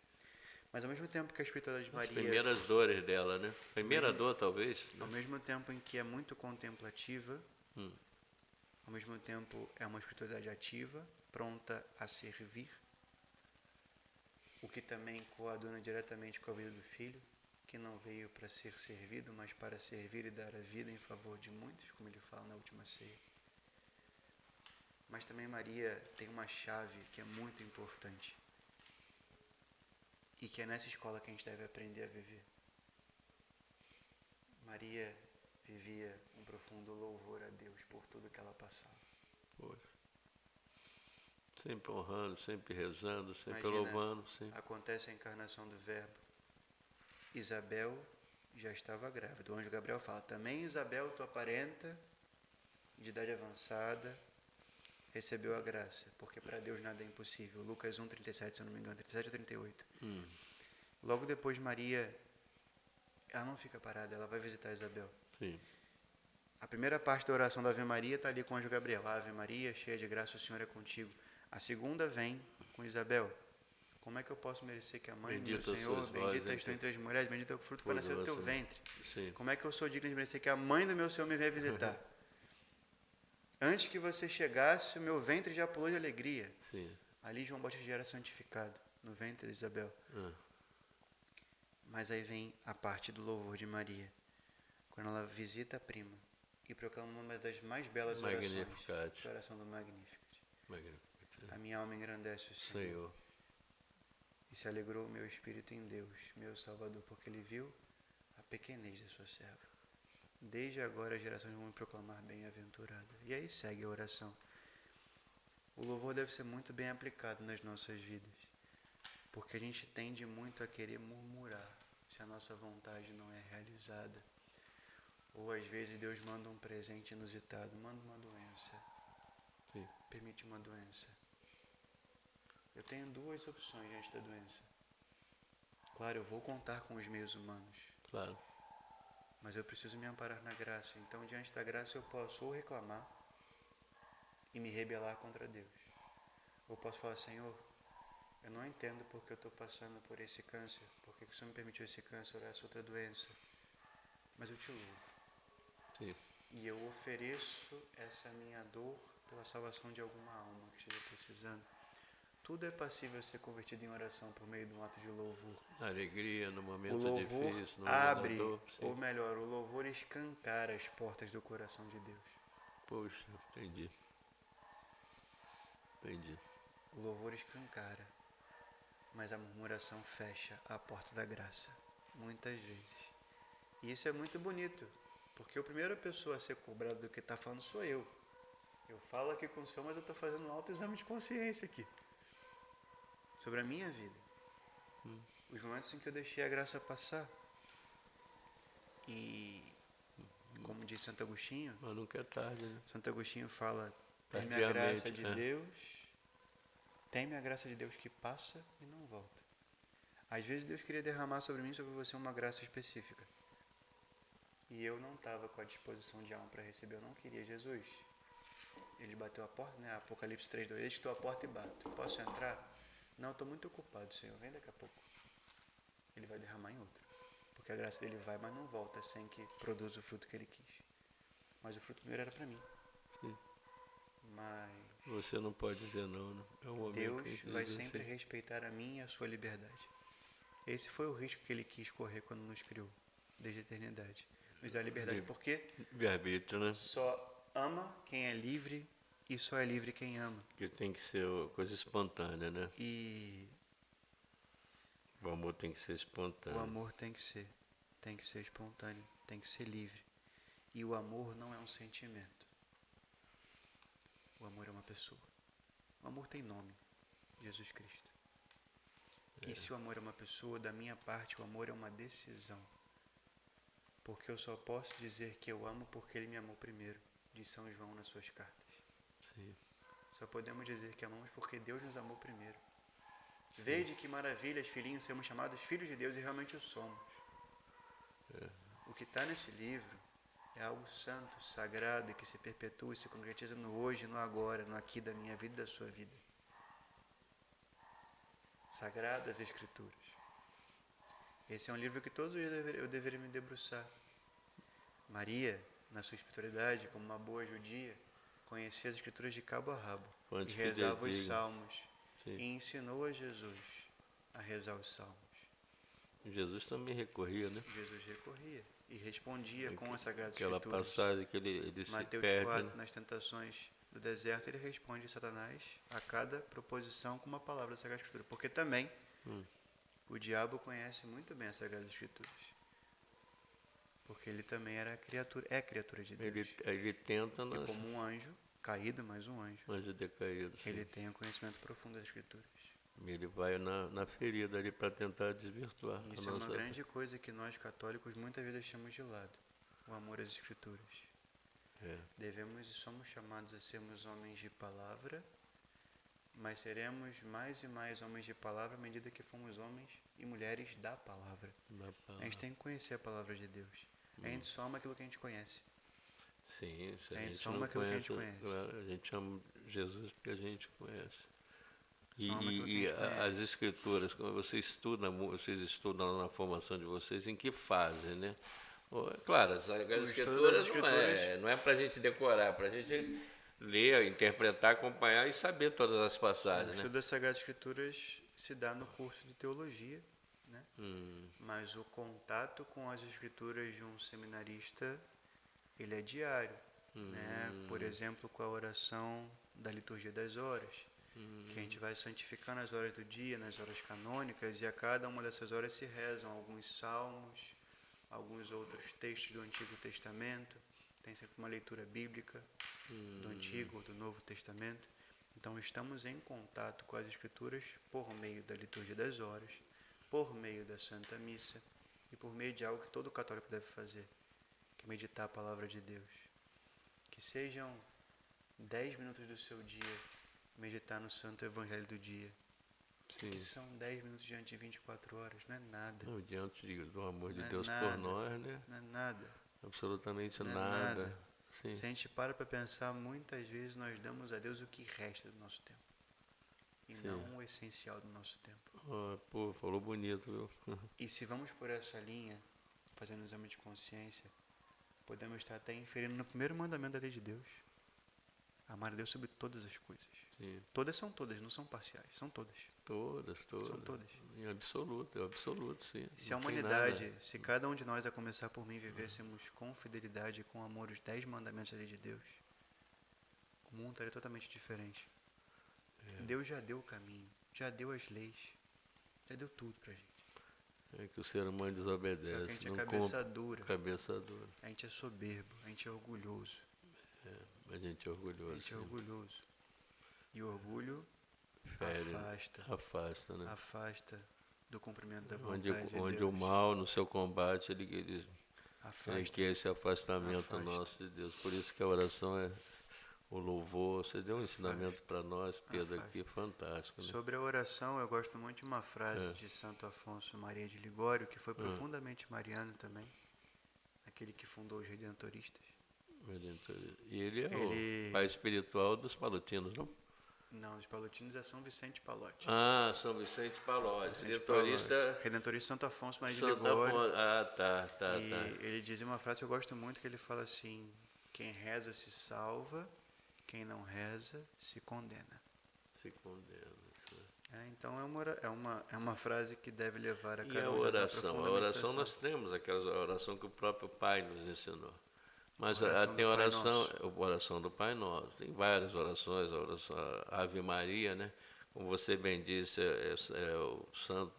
Mas ao mesmo tempo que a espiritualidade de Maria... As primeiras dores dela, né? Primeira dor, talvez. Né? Ao mesmo tempo em que é muito contemplativa, ao mesmo tempo é uma espiritualidade ativa, pronta a servir, o que também coaduna diretamente com a vida do Filho, que não veio para ser servido, mas para servir e dar a vida em favor de muitos, como ele fala na última ceia. Mas também Maria tem uma chave que é muito importante, e que é nessa escola que a gente deve aprender a viver. Maria vivia um profundo louvor a Deus por tudo que ela passava. Poxa. Sempre honrando, sempre rezando, sempre louvando. Sim. Acontece a encarnação do Verbo. Isabel já estava grávida. O anjo Gabriel fala, também Isabel, tua parenta, de idade avançada, recebeu a graça, porque para Deus nada é impossível. Lucas 1:37, se eu não me engano, 37 ou 38. Logo depois, Maria, ela não fica parada, ela vai visitar Isabel. Sim. A primeira parte da oração da Ave Maria está ali com o anjo Gabriel. Ave Maria, cheia de graça, o Senhor é contigo. A segunda vem com Isabel. Como é que eu posso merecer que a mãe do meu Senhor, bendita és tu entre as mulheres, bendito é o fruto que vai nascer do teu ventre. Sim. Como é que eu sou digno de merecer que a mãe do meu Senhor me venha visitar? Antes que você chegasse, o meu ventre já pulou de alegria. Sim. Ali João Batista já era santificado, no ventre de Isabel. Mas aí vem a parte do louvor de Maria, quando ela visita a prima e proclama uma das mais belas orações, a oração do Magnificat. A minha alma engrandece o Senhor. E se alegrou o meu espírito em Deus, meu Salvador, porque Ele viu a pequenez da sua serva. Desde agora as gerações vão me proclamar bem-aventurada. E aí segue a oração. O louvor deve ser muito bem aplicado nas nossas vidas, porque a gente tende muito a querer murmurar se a nossa vontade não é realizada. Ou às vezes Deus manda um presente inusitado, manda uma doença. Sim. Permite uma doença. Eu tenho 2 opções diante da doença. Claro, eu vou contar com os meios humanos. Claro. Mas eu preciso me amparar na graça. Então, diante da graça, eu posso ou reclamar e me rebelar contra Deus. Ou posso falar, Senhor, eu não entendo porque eu estou passando por esse câncer, porque o Senhor me permitiu esse câncer ou essa outra doença. Mas eu te louvo. Sim. E eu ofereço essa minha dor pela salvação de alguma alma que esteja precisando. Tudo é passível ser convertido em oração por meio de um ato de louvor. Alegria no O momento louvor difícil, no abre, momento da dor. ou Sim. melhor, o louvor escancara as portas do coração de Deus. Poxa, entendi. Entendi. O louvor escancara, mas a murmuração fecha a porta da graça, muitas vezes. E isso é muito bonito, porque a primeira pessoa a ser cobrada do que está falando sou eu. Eu falo aqui com o Senhor, mas eu estou fazendo um autoexame de consciência aqui, sobre a minha vida. Os momentos em que eu deixei a graça passar. E, como diz Santo Agostinho, Mas nunca é tarde, né? Santo Agostinho fala, teme a Tardiamente, graça de Deus, teme a graça de Deus que passa e não volta. Às vezes Deus queria derramar sobre mim, sobre você, uma graça específica. E eu não estava com a disposição de alma para receber, eu não queria Jesus. Ele bateu a porta, né? Apocalipse 3:2, eis que estou à porta e bato. Posso entrar? Não, estou muito ocupado, Senhor, vem daqui a pouco. Ele vai derramar em outro. Porque a graça dele vai, mas não volta sem que produza o fruto que ele quis. Mas o fruto primeiro era para mim. Sim. Mas Você não pode dizer não, né? É um momento Deus que vai diz sempre assim. respeitar a minha e a sua liberdade. Esse foi o risco que ele quis correr quando nos criou, desde a eternidade. Nos dá liberdade, porque Livre-arbítrio, né? só ama quem é livre e só é livre quem ama. Que tem que ser coisa espontânea, né? E O amor tem que ser o espontâneo. amor tem que ser espontâneo, tem que ser livre. E o amor não é um sentimento. O amor é uma pessoa. O amor tem nome, Jesus Cristo. E se o amor é uma pessoa, da minha parte, o amor é uma decisão. Porque eu só posso dizer que eu amo porque ele me amou primeiro, diz São João nas suas cartas. Sim. Só podemos dizer que amamos porque Deus nos amou primeiro. Vede que maravilhas, filhinhos, sermos chamados filhos de Deus e realmente o somos. O que está nesse livro é algo santo, sagrado e que se perpetua e se concretiza no hoje, no agora, no aqui da minha vida e da sua vida. Sagradas Escrituras. Esse é um livro que todos os dias eu deveria me debruçar. Maria, na sua espiritualidade, como uma boa judia, conhecia as Escrituras de cabo a rabo Fonte e rezava os fidedigna. salmos. Sim. E ensinou a Jesus a rezar os salmos. Jesus também recorria, né? Jesus recorria e respondia com as Sagradas Aquela Escrituras. passagem que ele se Mateus perde, 4, né? nas tentações do deserto, ele responde a Satanás a cada proposição com uma palavra da Sagrada Escritura. Porque também o diabo conhece muito bem as Sagradas Escrituras. Porque ele também é criatura de Deus. Ele tenta E nas como um anjo, caído, mas um anjo, anjos decaídos. ele Sim. tem um conhecimento profundo das Escrituras. Ele vai na ferida ali para tentar desvirtuar E a isso é uma nossa... grande coisa que nós católicos muitas vezes deixamos de lado. O amor às Escrituras. Devemos e somos chamados a sermos homens de palavra, mas seremos mais e mais homens de palavra à medida que fomos homens e mulheres da palavra. A gente tem que conhecer a palavra de Deus. A gente só ama aquilo que a gente conhece. Sim, se a A gente gente só ama não aquilo que a gente conhece, conhece. a gente ama Jesus porque a gente conhece. Só ama aquilo que a gente As conhece. escrituras, quando vocês estudam na formação de vocês, em que fase, né? Claro, as escrituras não é para a gente decorar, é para a gente ler, interpretar, acompanhar e saber todas as O passagens, né? estudo das Sagradas Escrituras se dá no curso de teologia, né? Mas o contato com as Escrituras de um seminarista, ele é diário, né? Por exemplo, com a oração da liturgia das horas, que a gente vai santificando as horas do dia, nas horas canônicas, e a cada uma dessas horas se rezam alguns salmos, alguns outros textos do Antigo Testamento, tem sempre uma leitura bíblica do Antigo ou do Novo Testamento. Então estamos em contato com as Escrituras por meio da liturgia das horas, por meio da Santa Missa e por meio de algo que todo católico deve fazer, que é meditar a Palavra de Deus. Que sejam 10 minutos do seu dia meditar no Santo Evangelho do dia. Sim. Que são 10 minutos diante de 24 horas, não é nada. Não, diante do amor de Não é Deus nada, por nós, né? Não é nada. Absolutamente Não é nada. nada. Sim. Se a gente para pensar, muitas vezes nós damos a Deus o que resta do nosso tempo. E Sim. não o essencial do nosso tempo. Pô, falou bonito, viu? E se vamos por essa linha, fazendo um exame de consciência, podemos estar até inferindo no primeiro mandamento da lei de Deus. Amar a Deus sobre todas as coisas. Sim. Todas são todas, não são parciais, são todas. Todas. São todas. Em absoluto, é absoluto, sim. Se a humanidade, se cada um de nós, a começar por mim, vivêssemos com fidelidade e com amor os 10 mandamentos da lei de Deus, o mundo estaria totalmente diferente. Deus já deu o caminho, já deu as leis, já deu tudo pra gente. É que o ser humano Só que a desobedece. gente é Não cabeça cumpre. dura, Cabeça dura. a gente é soberbo, a gente é orgulhoso. A gente é orgulhoso. A gente é sim. orgulhoso. E o orgulho Fere, afasta né? do cumprimento da Onde vontade de Deus. o mal, no seu combate, ele Afasta. quer esse afastamento Afasta. nosso de Deus. Por isso que a oração é o louvor. Você deu um ensinamento para nós, Pedro, Afasta. aqui, fantástico. Né? Sobre a oração, eu gosto muito de uma frase de Santo Afonso Maria de Ligório, que foi profundamente mariano também, aquele que fundou os Redentoristas. E ele é o pai espiritual dos palutinos, não? Não, os palutinos é São Vicente Palotti. Ah, São Vicente Palotti. Redentorista Santo Afonso Maria de Ligório. Tá. Ele dizia uma frase que eu gosto muito, que ele fala assim: quem reza se salva, quem não reza se condena. Se condena. Então é uma frase que deve levar a cada E a oração? A oração nós temos aquela oração que o próprio Pai nos ensinou. Mas tem a oração do Pai Nosso. Tem várias orações, a oração Ave Maria, né? Como você bem disse,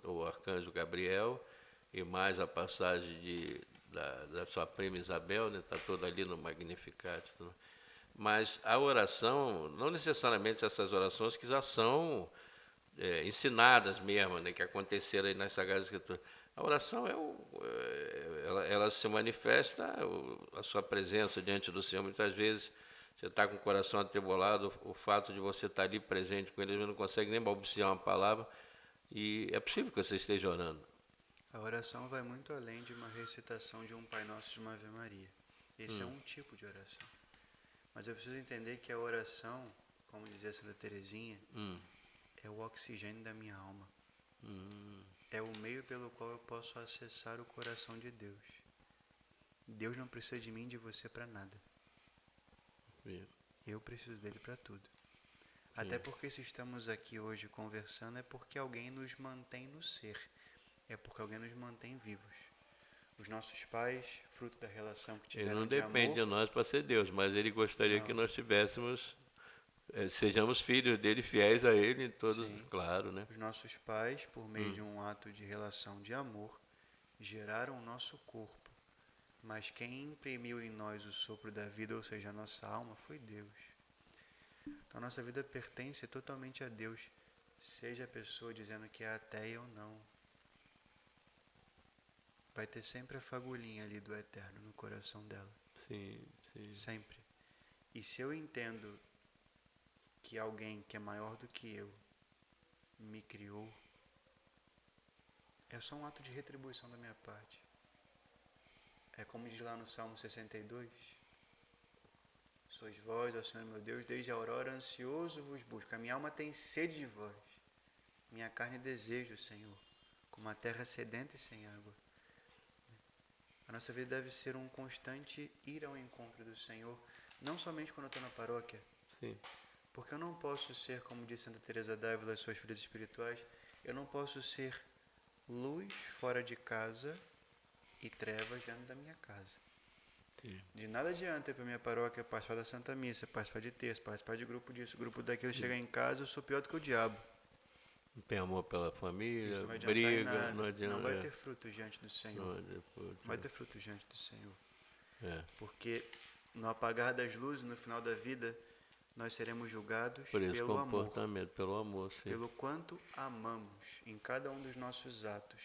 o arcanjo Gabriel, e mais a passagem da sua prima Isabel, né? Está toda ali no Magnificat. Né? Mas a oração, não necessariamente essas orações que já são ensinadas mesmo, né? Que aconteceram aí nas Sagradas Escrituras. A oração ela se manifesta, a sua presença diante do Senhor. Muitas vezes você está com o coração atribulado, o fato de você estar ali presente com Ele, você não consegue nem balbuciar uma palavra, e é possível que você esteja orando. A oração vai muito além de uma recitação de um Pai Nosso e de uma Ave Maria. Esse é um tipo de oração. Mas eu preciso entender que a oração, como dizia Santa Teresinha, é o oxigênio da minha alma. É o meio pelo qual eu posso acessar o coração de Deus. Deus não precisa de mim e de você para nada. Eu preciso dele para tudo. Até porque se estamos aqui hoje conversando é porque alguém nos mantém no ser. É porque alguém nos mantém vivos. Os nossos pais, fruto da relação que tiveram de amor... Ele não depende de nós para ser Deus, mas Ele gostaria que nós tivéssemos... sejamos filhos dele, fiéis a ele, todos, claro, né? Os nossos pais, por meio de um ato de relação de amor, geraram o nosso corpo. Mas quem imprimiu em nós o sopro da vida, ou seja, a nossa alma, foi Deus. Então, a nossa vida pertence totalmente a Deus, seja a pessoa dizendo que é ateia ou não. Vai ter sempre a fagulhinha ali do eterno no coração dela. Sim. Sempre. E se eu entendo que alguém que é maior do que eu me criou, é só um ato de retribuição da minha parte. É como diz lá no Salmo 62: sois vós, ó Senhor meu Deus, desde a aurora ansioso vos busco. A minha alma tem sede de vós, minha carne deseja o Senhor, como a terra sedenta e sem água. A nossa vida deve ser um constante ir ao encontro do Senhor, não somente quando eu estou na paróquia. Sim. Porque eu não posso ser, como diz Santa Teresa d'Ávila, suas filhas espirituais, eu não posso ser luz fora de casa e trevas dentro da minha casa. Sim. De nada adianta ir para a minha paróquia, participar da Santa Missa, participar de terço, participar de grupo disso, grupo daquilo, chegar em casa, eu sou pior do que o diabo. Não tem amor pela família, não briga, não adianta. Não vai ter frutos diante do Senhor. Não vai ter frutos diante do Senhor. Porque no apagar das luzes, no final da vida, nós seremos julgados pelo amor. Pelo amor, sim. Pelo quanto amamos em cada um dos nossos atos.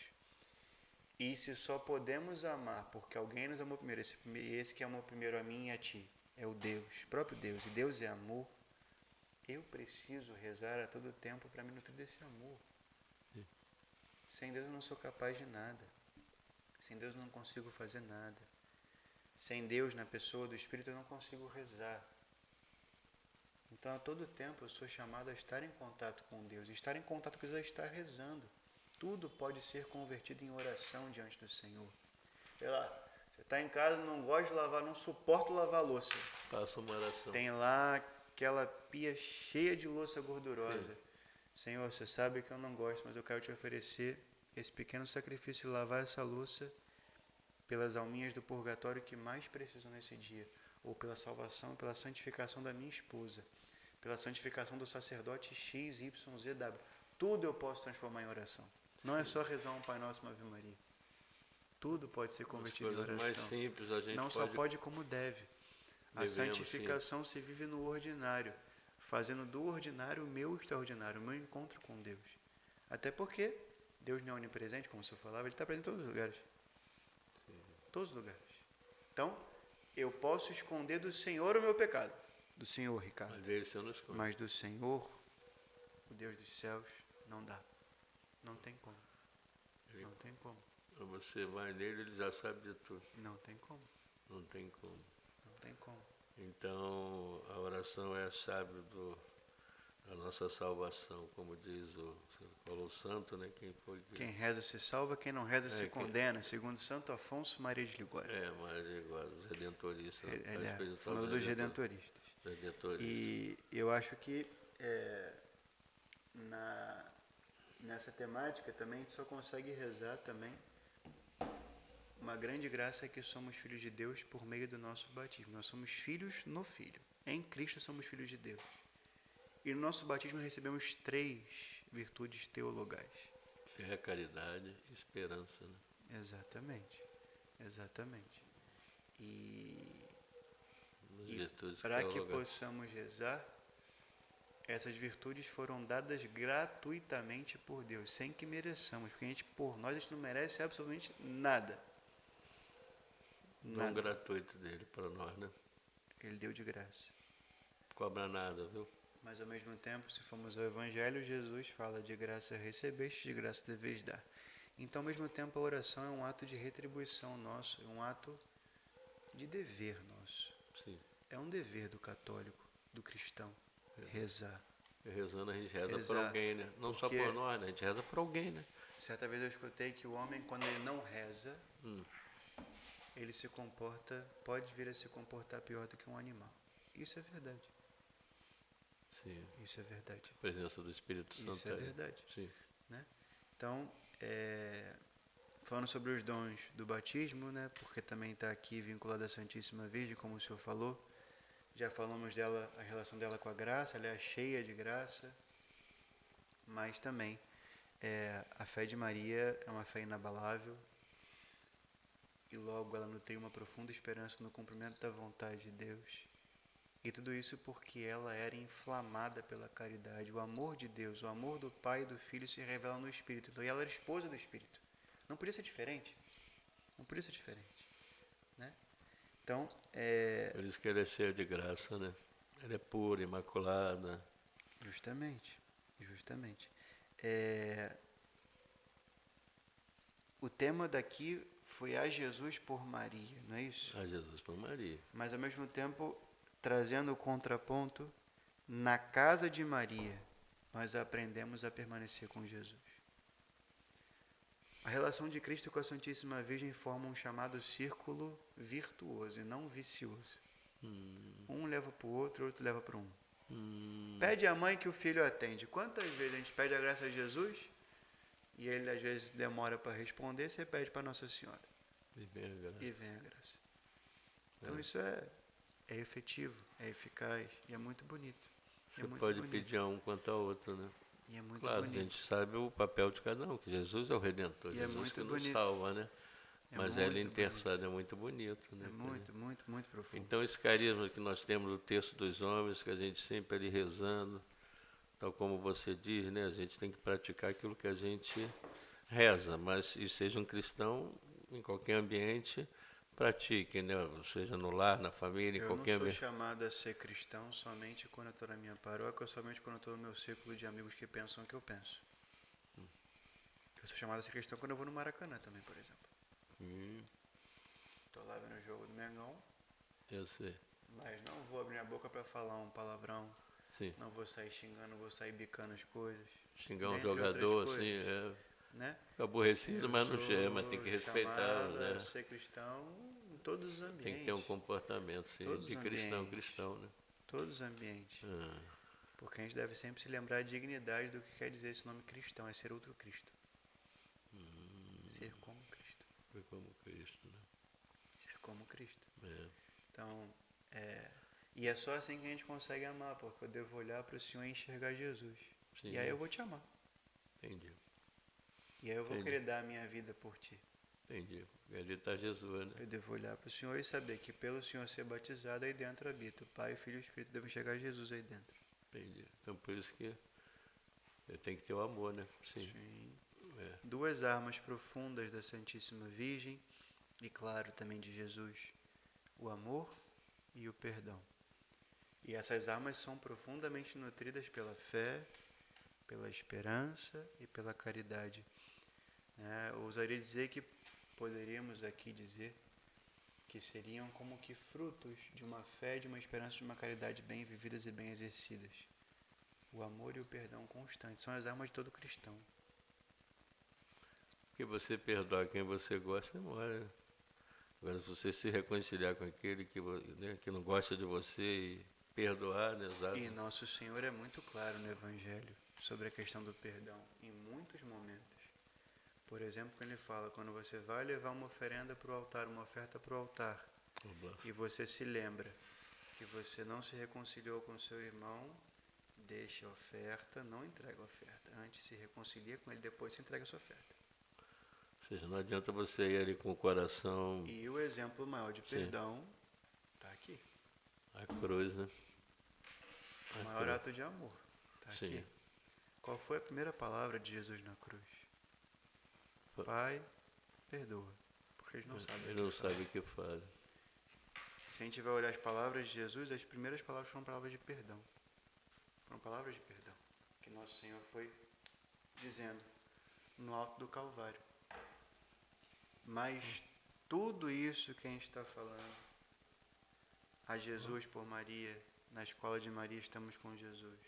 E se só podemos amar porque alguém nos amou primeiro, esse que amou primeiro a mim e a ti, é o Deus, próprio Deus, e Deus é amor, eu preciso rezar a todo tempo para me nutrir desse amor. Sim. Sem Deus eu não sou capaz de nada. Sem Deus eu não consigo fazer nada. Sem Deus na pessoa do Espírito eu não consigo rezar. Então, a todo tempo, eu sou chamado a estar em contato com Deus. Estar em contato com Deus é estar rezando. Tudo pode ser convertido em oração diante do Senhor. Sei lá, você está em casa, não gosta de lavar, não suporta lavar louça. Faça uma oração. Tem lá aquela pia cheia de louça gordurosa. Senhor, você sabe que eu não gosto, mas eu quero te oferecer esse pequeno sacrifício de lavar essa louça pelas alminhas do purgatório que mais precisam nesse dia, ou pela salvação, pela santificação da minha esposa, pela santificação do sacerdote XYZW. Tudo eu posso transformar em oração. Não é só rezar um Pai Nosso, uma Ave Maria. Tudo pode ser convertido em oração. Mais simples a gente não só pode como deve. A santificação se vive no ordinário, fazendo do ordinário o meu extraordinário, o meu encontro com Deus. Até porque Deus não é onipresente, como o senhor falava, Ele está presente em todos os lugares. Sim. Todos os lugares. Então, eu posso esconder do Senhor o meu pecado. Do Senhor, Ricardo. Mas Ele se não esconde. Mas do Senhor, o Deus dos céus, não dá. Não tem como. Não tem como. Você vai nele, Ele já sabe de tudo. Não tem como. Não tem como. Não tem como. Então, a oração é a chave da nossa salvação, como diz o santo, né? Quem reza se salva, quem não reza se condena, segundo Santo Afonso Maria de Ligório. Maria de Ligório, os redentoristas. Ele é fundador dos redentoristas. E eu acho que nessa temática também a gente só consegue rezar também. Uma grande graça é que somos filhos de Deus por meio do nosso batismo. Nós somos filhos no Filho. Em Cristo somos filhos de Deus. E no nosso batismo recebemos 3 virtudes teologais. Fé, caridade e esperança. Né? Exatamente. Exatamente. E virtudes para que possamos rezar, essas virtudes foram dadas gratuitamente por Deus, sem que mereçamos. Porque por nós, a gente não merece absolutamente nada. Não gratuito dele para nós, né? Ele deu de graça. Cobra nada, viu? Mas ao mesmo tempo, se formos ao Evangelho, Jesus fala: de graça recebeste, de graça deveis dar. Então, ao mesmo tempo, a oração é um ato de retribuição nosso, é um ato de dever nosso. Sim. É um dever do católico, do cristão, rezar. Rezando, a gente reza por alguém, né? Não só por nós, né? A gente reza por alguém, né? Certa vez eu escutei que o homem, quando ele não reza, ele se comporta, pode vir a se comportar pior do que um animal. Isso é verdade. Sim. Isso é verdade. A presença do Espírito Santo. Isso é verdade. Sim. Né? Então, falando sobre os dons do batismo, né? Porque também está aqui vinculado à Santíssima Virgem, como o senhor falou. Já falamos dela, a relação dela com a graça, ela é cheia de graça. Mas também, a fé de Maria é uma fé inabalável. E logo ela nutriu uma profunda esperança no cumprimento da vontade de Deus. E tudo isso porque ela era inflamada pela caridade. O amor de Deus, o amor do Pai e do Filho se revela no Espírito. Então, e ela era esposa do Espírito. Não podia ser diferente. Não podia ser diferente. Né? Então, por isso que ela é cheia de graça, né? Ela é pura, imaculada. Justamente. Justamente. O tema daqui foi a Jesus por Maria, não é isso? A Jesus por Maria. Mas, ao mesmo tempo, trazendo o contraponto, na casa de Maria, nós aprendemos a permanecer com Jesus. A relação de Cristo com a Santíssima Virgem forma um chamado círculo virtuoso e não vicioso. Um leva para o outro leva para um. Pede à mãe que o filho atende. Quantas vezes a gente pede a graça a Jesus e ele às vezes demora para responder, você pede para Nossa Senhora. E vem a graça. Então isso é efetivo, é eficaz e é muito bonito. Você pode pedir a um quanto ao outro, né? E é muito bonito. bonito. A gente sabe o papel de cada um, que Jesus é o Redentor, Jesus que nos salva, né? Mas ele intercede, é muito bonito, né? É muito profundo. Então esse carisma que nós temos no texto dos homens, que a gente sempre ali rezando, tal como você diz, né? A gente tem que praticar aquilo que a gente reza, mas e seja um cristão em qualquer ambiente, pratique, né? Seja no lar, na família, em qualquer ambiente. Eu não sou chamado a ser cristão somente quando eu estou na minha paróquia ou somente quando eu estou no meu círculo de amigos que pensam o que eu penso. Eu sou chamado a ser cristão quando eu vou no Maracanã também, por exemplo. Estou lá vendo o jogo do Mengão. Eu sei. Mas não vou abrir a boca para falar um palavrão. Sim. Não vou sair xingando, não vou sair bicando as coisas. Xingar um jogador, assim, né? Aborrecido, mas não chama, tem que respeitar, né? Ser cristão em todos os ambientes. Tem que ter um comportamento, sim, de cristão, né? todos os ambientes. Porque a gente deve sempre se lembrar a dignidade do que quer dizer esse nome cristão, é ser outro Cristo. Ser como Cristo. Ser como Cristo, né? Ser como Cristo. Então, e é só assim que a gente consegue amar, porque eu devo olhar para o Senhor e enxergar Jesus. Sim. E aí eu vou te amar. Entendi. E aí eu vou querer dar a minha vida por ti. Entendi. Porque ali está Jesus, né? Eu devo olhar para o Senhor e saber que pelo Senhor ser batizado, aí dentro habita o Pai, o Filho e o Espírito, devem enxergar Jesus aí dentro. Entendi. Então por isso que eu tenho que ter o amor, né? Sim. Duas armas profundas da Santíssima Virgem e, claro, também de Jesus, o amor e o perdão. E essas armas são profundamente nutridas pela fé, pela esperança e pela caridade. Eu ousaria dizer que poderíamos aqui dizer que seriam como que frutos de uma fé, de uma esperança, de uma caridade bem vividas e bem exercidas. O amor e o perdão constantes são as armas de todo cristão. Porque você perdoar quem você gosta, demora. Agora, se você se reconciliar com aquele que não gosta de você e perdoar, né? Exato. E Nosso Senhor é muito claro no Evangelho sobre a questão do perdão, em muitos momentos. Por exemplo, quando ele fala, quando você vai levar uma oferenda para o altar, uma oferta para o altar, e você se lembra que você não se reconciliou com seu irmão, deixa a oferta, não entrega a oferta. Antes se reconcilia com ele, depois se entrega a sua oferta. Ou seja, não adianta você ir ali com o coração... E o exemplo maior de perdão está aqui. A cruz, né? O maior ato de amor está aqui. Qual foi a primeira palavra de Jesus na cruz? Pai, perdoa, porque eles não sabem o que fazem. Eles não sabem o que fazem. Se a gente vai olhar as palavras de Jesus, as primeiras palavras foram palavras de perdão. Foram palavras de perdão que Nosso Senhor foi dizendo no alto do Calvário. Mas tudo isso que a gente está falando, a Jesus por Maria, na escola de Maria estamos com Jesus,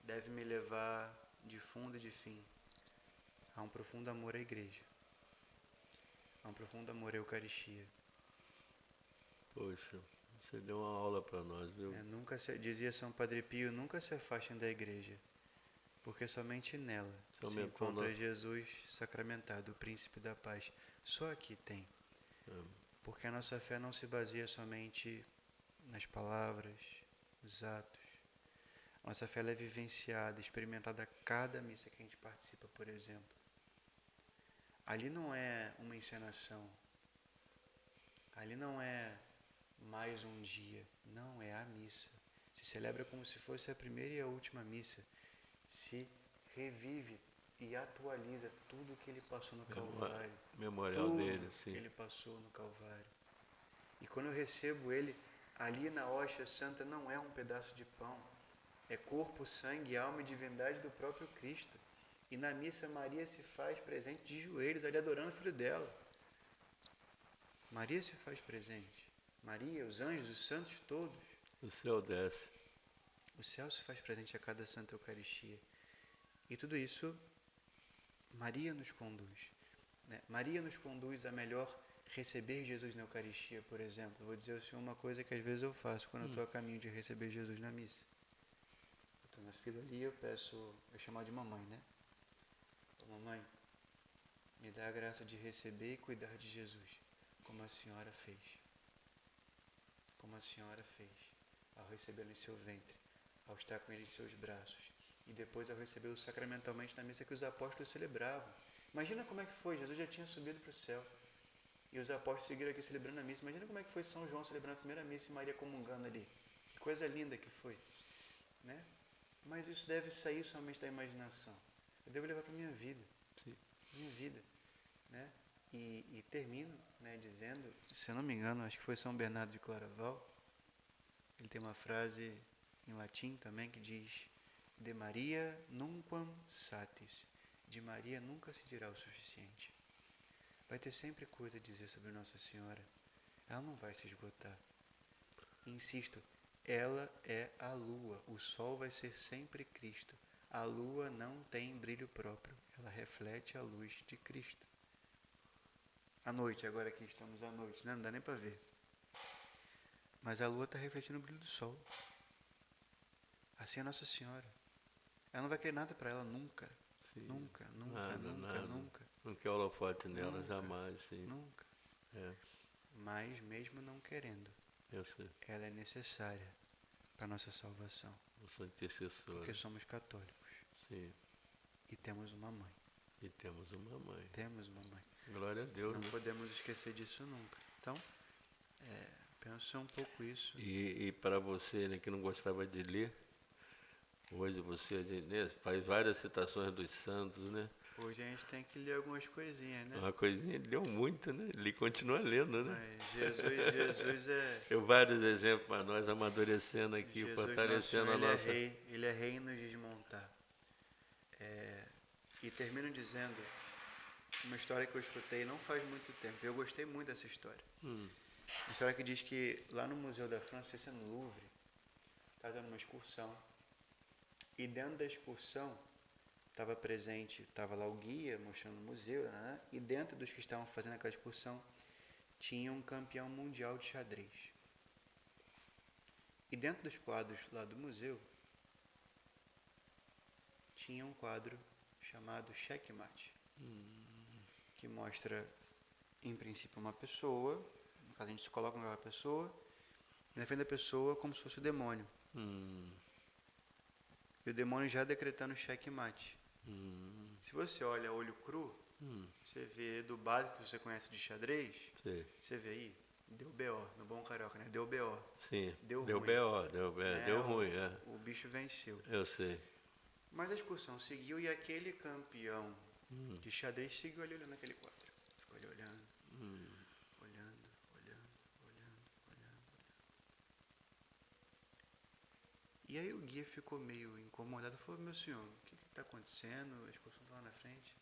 deve me levar de fundo e de fim a um profundo amor à igreja, a um profundo amor à Eucaristia. Poxa, você deu uma aula para nós, viu? Dizia São Padre Pio, nunca se afastem da igreja, porque somente nela se encontra Jesus sacramentado, o Príncipe da Paz. Só aqui tem. Porque a nossa fé não se baseia somente nas palavras, nos atos. A nossa fé é vivenciada, experimentada a cada missa que a gente participa, por exemplo. Ali não é uma encenação. Ali não é mais um dia. Não, é a missa. Se celebra como se fosse a primeira e a última missa. Se revive e atualiza tudo que ele passou no Calvário. Memorial dele, sim. Que ele passou no Calvário. E quando eu recebo ele, ali na hóstia santa não é um pedaço de pão. É corpo, sangue, alma e divindade do próprio Cristo. E na missa Maria se faz presente de joelhos, ali adorando o filho dela. Maria se faz presente. Maria, os anjos, os santos todos. O céu desce. O céu se faz presente a cada Santa Eucaristia. E tudo isso, Maria nos conduz. Maria nos conduz a melhor receber Jesus na Eucaristia, por exemplo. Vou dizer ao senhor uma coisa que às vezes eu faço quando eu estou a caminho de receber Jesus na missa. Eu estou na fila ali, eu chamo de mamãe, né? Mamãe, me dá a graça de receber e cuidar de Jesus, como a senhora fez. Como a senhora fez, ao recebê-lo em seu ventre, ao estar com ele em seus braços, e depois ao recebê-lo sacramentalmente na missa que os apóstolos celebravam. Imagina como é que foi, Jesus já tinha subido para o céu, e os apóstolos seguiram aqui celebrando a missa. Imagina como é que foi São João celebrando a primeira missa e Maria comungando ali. Que coisa linda que foi, né? Mas isso deve sair somente da imaginação. Eu devo levar para a minha vida. Sim. Minha vida, né? E termino, né, dizendo, se eu não me engano, acho que foi São Bernardo de Claraval, ele tem uma frase em latim também que diz: de Maria nunquam satis, de Maria nunca se dirá o suficiente. Vai ter sempre coisa a dizer sobre Nossa Senhora, ela não vai se esgotar. Insisto, ela é a lua, o sol vai ser sempre Cristo. A lua não tem brilho próprio, ela reflete a luz de Cristo. À noite, agora aqui estamos à noite, né? Não dá nem para ver. mas a lua está refletindo o brilho do sol. Assim é Nossa Senhora. Ela não vai querer nada para ela nunca. Sim. Nunca, nunca, Nada, nunca, nada. nunca. Não quer holofote nela, Nunca. jamais, sim. Nunca. É, Mas mesmo não querendo, eu sei. ela é necessária para nossa salvação. Nossa intercessora. Porque somos católicos Sim. e temos uma mãe. E temos uma mãe. Temos uma mãe. Glória a Deus, Não né? podemos esquecer disso nunca. Então, penso um pouco isso. E para você, né, que não gostava de ler, hoje você, né, faz várias citações dos santos, né? Hoje a gente tem que ler algumas coisinhas, né? Uma coisinha, ele leu muito, né? Ele continua lendo, né? Mas Jesus é... Eu vários exemplos para nós, amadurecendo aqui, Jesus, fortalecendo nosso, a nossa... Ele é rei em nos desmontar. E termino dizendo uma história que eu escutei não faz muito tempo. Eu gostei muito dessa história. Uma história que diz que lá no Museu da França, esse é no Louvre, estava dando uma excursão. E dentro da excursão estava lá o guia mostrando o museu, né? E dentro dos que estavam fazendo aquela excursão tinha um campeão mundial de xadrez. E dentro dos quadros lá do museu tinha um quadro chamado Checkmate, que mostra, em princípio, uma pessoa, no caso a gente se coloca naquela pessoa, e na frente da pessoa como se fosse o demônio. E o demônio já decretando checkmate. Se você olha a olho cru, você vê do básico que você conhece de xadrez, Sim. você vê aí, deu B.O., no bom carioca, né? Deu B.O. Sim, Deu deu ruim. B.O., deu ruim, O bicho venceu. Eu sei. Mas a excursão seguiu e aquele campeão de xadrez seguiu ali olhando aquele quadro. Ficou ali olhando, olhando. E aí o guia ficou meio incomodado, falou, meu senhor, o que está acontecendo? A excursão está lá na frente.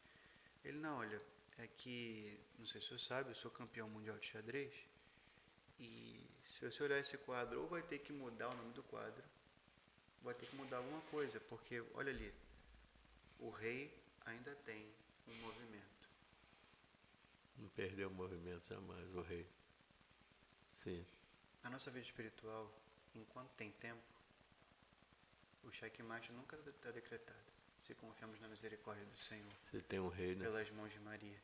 Ele, não, olha, é que, não sei se você sabe, eu sou campeão mundial de xadrez, e se você olhar esse quadro, ou vai ter que mudar o nome do quadro, ou vai ter que mudar alguma coisa, porque, olha ali, o rei ainda tem um movimento. Não perdeu o movimento jamais, o rei. Sim. Na nossa vida espiritual, enquanto tem tempo, o checkmate nunca está decretado, se confiamos na misericórdia do Senhor. Você tem um rei, né? Pelas mãos de Maria.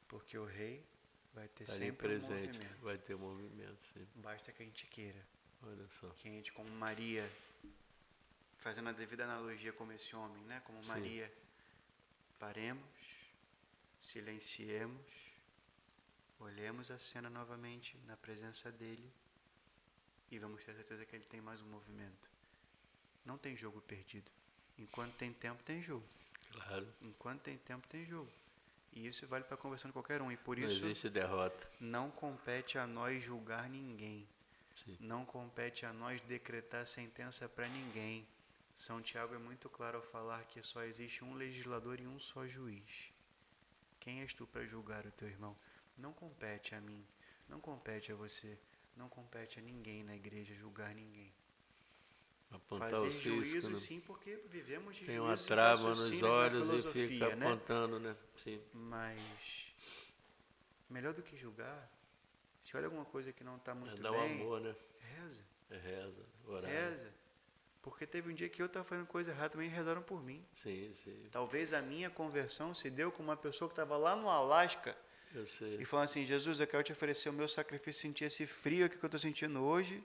Porque o rei vai ter Tá sempre presente, um movimento. vai ter movimento, sim. Basta que a gente queira. Olha só. Que a gente, como Maria, fazendo a devida analogia como esse homem, né? Como Sim. Maria, paremos, silenciemos, olhemos a cena novamente na presença dele e vamos ter certeza que ele tem mais um movimento. Não tem jogo perdido. Enquanto tem tempo, tem jogo. Claro. Enquanto tem tempo, tem jogo. E isso vale para a conversão de qualquer um. E por Não isso, existe derrota. não compete a nós julgar ninguém. Sim. Não compete a nós decretar sentença para ninguém. São Tiago é muito claro ao falar que só existe um legislador e um só juiz. Quem és tu para julgar o teu irmão? Não compete a mim, não compete a você, não compete a ninguém na igreja julgar ninguém. Apontar Fazer o cisco, juízo, né? sim, porque vivemos de Tem uma juízos e trava nos raciocínios na olhos filosofia, e fica né? apontando, né? Sim. Mas, melhor do que julgar, se olha alguma coisa que não está muito Dá bem, o amor, né? reza. Reza, orar. Reza. Porque teve um dia que eu estava fazendo coisa errada também e rezaram por mim. Sim, sim. Talvez a minha conversão se deu com uma pessoa que estava lá no Alasca Eu sei. e falando assim, Jesus, eu quero te oferecer o meu sacrifício, sentir esse frio aqui que eu estou sentindo hoje,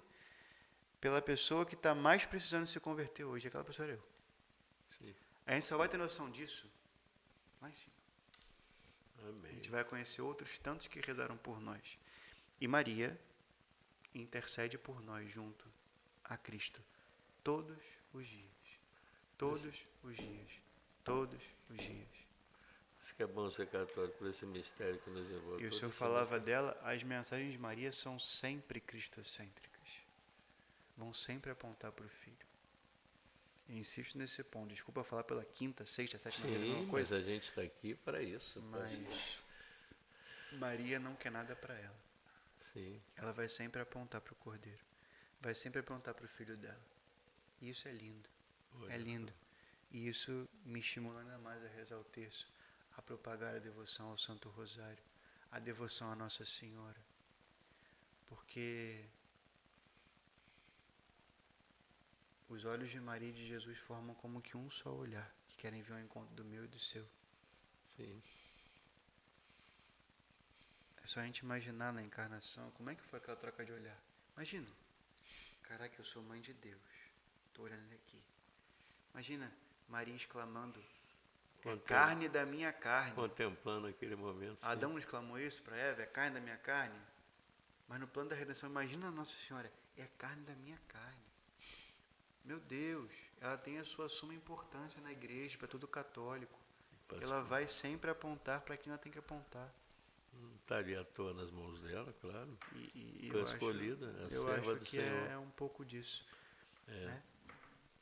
pela pessoa que está mais precisando se converter hoje. Aquela pessoa era eu. Sim. A gente só vai ter noção disso lá em cima. Amém. A gente vai conhecer outros tantos que rezaram por nós. E Maria intercede por nós junto a Cristo todos os dias. Todos os dias. Todos os dias. Isso que é bom ser católico, por esse mistério que nos envolve. E o Senhor falava dela, as mensagens de Maria são sempre cristocêntricas. Vão sempre apontar para o Filho. Eu insisto nesse ponto. Desculpa falar pela quinta, sexta, sétima vez a mesma Sim, coisa. mas a gente está aqui para isso. Mas Maria não quer nada para ela. Sim. Ela vai sempre apontar para o Cordeiro. Vai sempre apontar para o Filho dela. E isso é lindo. Olha. É lindo. E isso me estimula ainda mais a rezar o terço, a propagar a devoção ao Santo Rosário, a devoção à Nossa Senhora. Porque Os olhos de Maria e de Jesus formam como que um só olhar, que querem vir ao encontro do meu e do seu. Sim. É só a gente imaginar na encarnação como é que foi aquela troca de olhar. Imagina, caraca, eu sou mãe de Deus, estou olhando ele aqui. Imagina Maria exclamando, é carne da minha carne. Contemplando aquele momento. Adão exclamou isso para Eva, é carne da minha carne. Mas no plano da redenção, imagina a Nossa Senhora, é carne da minha carne. Meu Deus, ela tem a sua suma importância na igreja, para todo católico. Ela vai sempre apontar para quem ela tem que apontar. Não estaria à toa nas mãos dela, claro. Foi escolhida, eu acho que é um pouco disso. Né?